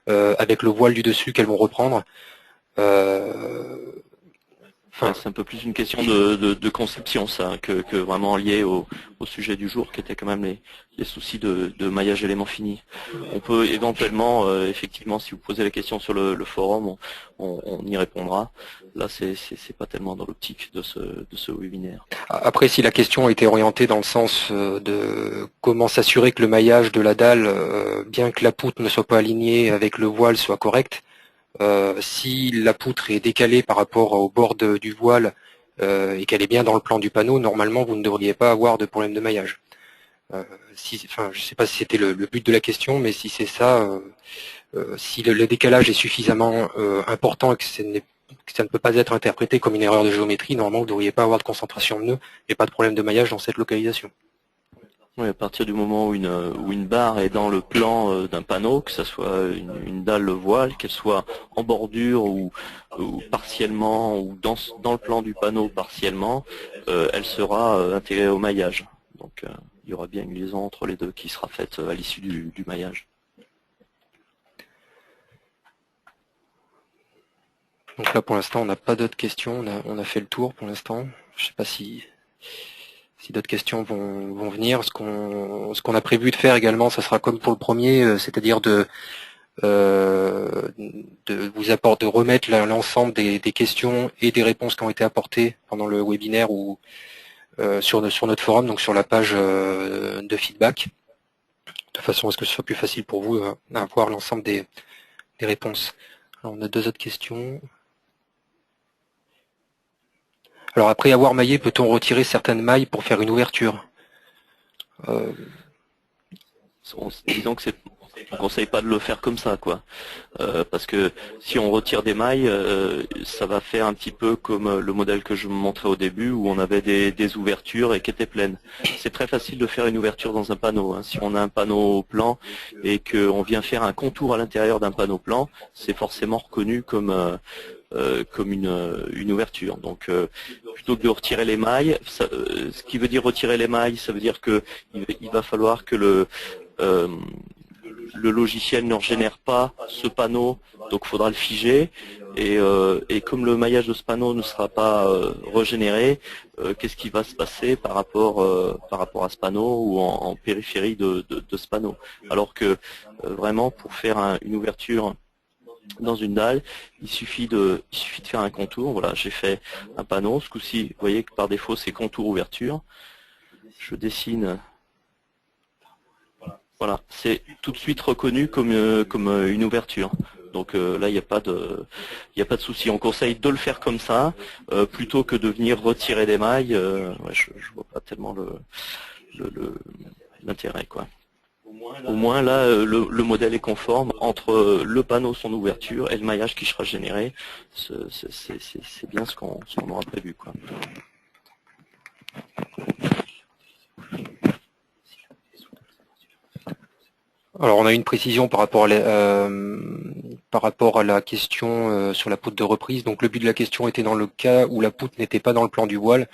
avec le voile du dessus qu'elles vont reprendre? C'est un peu plus une question de conception, ça, que vraiment lié au sujet du jour, qui était quand même les soucis de maillage élément fini. On peut éventuellement, effectivement, si vous posez la question sur le forum, on y répondra. Là, c'est pas tellement dans l'optique de ce webinaire. Après, si la question était orientée dans le sens de comment s'assurer que le maillage de la dalle, bien que la poutre ne soit pas alignée avec le voile, soit correct, si la poutre est décalée par rapport au bord du voile et qu'elle est bien dans le plan du panneau, normalement vous ne devriez pas avoir de problème de maillage. Je ne sais pas si c'était le but de la question, mais si c'est ça, si le décalage est suffisamment important et que ça ne peut pas être interprété comme une erreur de géométrie, normalement vous ne devriez pas avoir de concentration de nœuds et pas de problème de maillage dans cette localisation. Oui, à partir du moment où une barre est dans le plan d'un panneau, que ce soit une dalle voile, qu'elle soit en bordure ou partiellement, ou dans le plan du panneau partiellement, elle sera intégrée au maillage. Donc il y aura bien une liaison entre les deux qui sera faite à l'issue du maillage. Donc là pour l'instant on n'a pas d'autres questions, on a fait le tour pour l'instant. Je ne sais pas si d'autres questions vont venir. Ce qu'on a prévu de faire également, ça sera comme pour le premier, c'est-à-dire de remettre l'ensemble des questions et des réponses qui ont été apportées pendant le webinaire ou sur notre forum, donc sur la page de feedback, de façon à ce que ce soit plus facile pour vous d'avoir l'ensemble des réponses. Alors, on a deux autres questions. Alors après avoir maillé, peut-on retirer certaines mailles pour faire une ouverture? Disons que on ne conseille pas de le faire comme ça, quoi. Parce que si on retire des mailles, ça va faire un petit peu comme le modèle que je vous montrais au début, où on avait des ouvertures et qui étaient pleines. C'est très facile de faire une ouverture dans un panneau, hein. Si on a un panneau plan et qu'on vient faire un contour à l'intérieur d'un panneau plan, c'est forcément reconnu comme une ouverture. Donc plutôt que de retirer les mailles, ce qui veut dire retirer les mailles, ça veut dire que il va falloir que le logiciel ne régénère pas ce panneau, donc il faudra le figer, et comme le maillage de ce panneau ne sera pas régénéré, qu'est-ce qui va se passer par rapport à ce panneau ou en périphérie de ce panneau? Alors que vraiment pour faire une ouverture dans une dalle, il suffit de faire un contour. Voilà, j'ai fait un panneau, ce coup-ci, vous voyez que par défaut c'est contour ouverture. Je dessine. Voilà, c'est tout de suite reconnu comme une ouverture. Donc là, il n'y a pas de souci. On conseille de le faire comme ça, plutôt que de venir retirer des mailles. Ouais, je vois pas tellement l'intérêt, quoi. Au moins là, le modèle est conforme entre le panneau, son ouverture, et le maillage qui sera généré. C'est bien ce qu'on aura prévu, quoi. Alors on a une précision par rapport à la question sur la poutre de reprise. Donc le but de la question était dans le cas où la poutre n'était pas dans le plan du voile.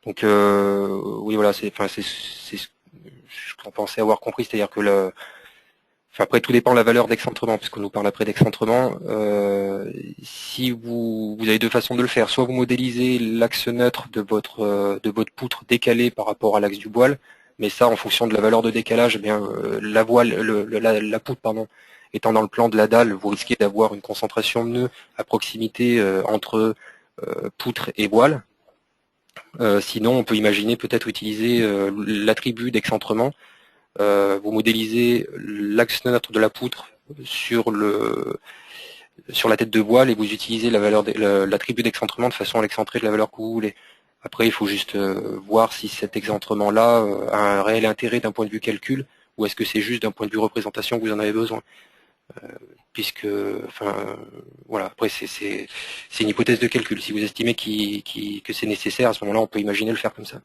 Donc oui voilà, c'est ce qu'on pensait avoir compris, c'est-à-dire que après tout dépend de la valeur d'excentrement, puisqu'on nous parle après d'excentrement. Si vous avez deux façons de le faire, soit vous modélisez l'axe neutre de votre poutre décalé par rapport à l'axe du voile. Mais ça, en fonction de la valeur de décalage, eh bien, la poutre, étant dans le plan de la dalle, vous risquez d'avoir une concentration de nœuds à proximité entre poutre et voile. Sinon, on peut imaginer peut-être utiliser l'attribut d'excentrement. Vous modélisez l'axe neutre de la poutre sur la tête de voile et vous utilisez l'attribut d'excentrement de façon à l'excentrer de la valeur que vous voulez. Après, il faut juste voir si cet excentrement-là a un réel intérêt d'un point de vue calcul ou est-ce que c'est juste d'un point de vue représentation que vous en avez besoin. Puisque, enfin, voilà. Après, c'est une hypothèse de calcul. Si vous estimez que c'est nécessaire, à ce moment-là, on peut imaginer le faire comme ça.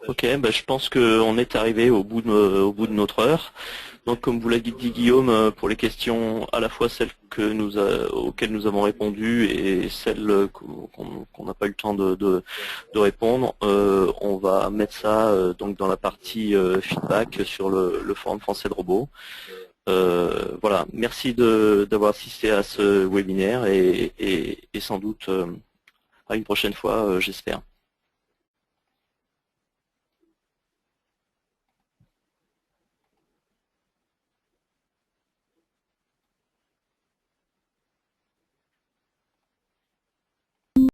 Ok, bah, je pense qu'on est arrivé au bout de notre heure. Donc, comme vous l'a dit Guillaume, pour les questions, à la fois celles auxquelles nous avons répondu et celles qu'on n'a pas eu le temps de répondre, on va mettre ça donc dans la partie feedback sur le forum français de robots. Voilà, merci d'avoir assisté à ce webinaire et sans doute à une prochaine fois, j'espère.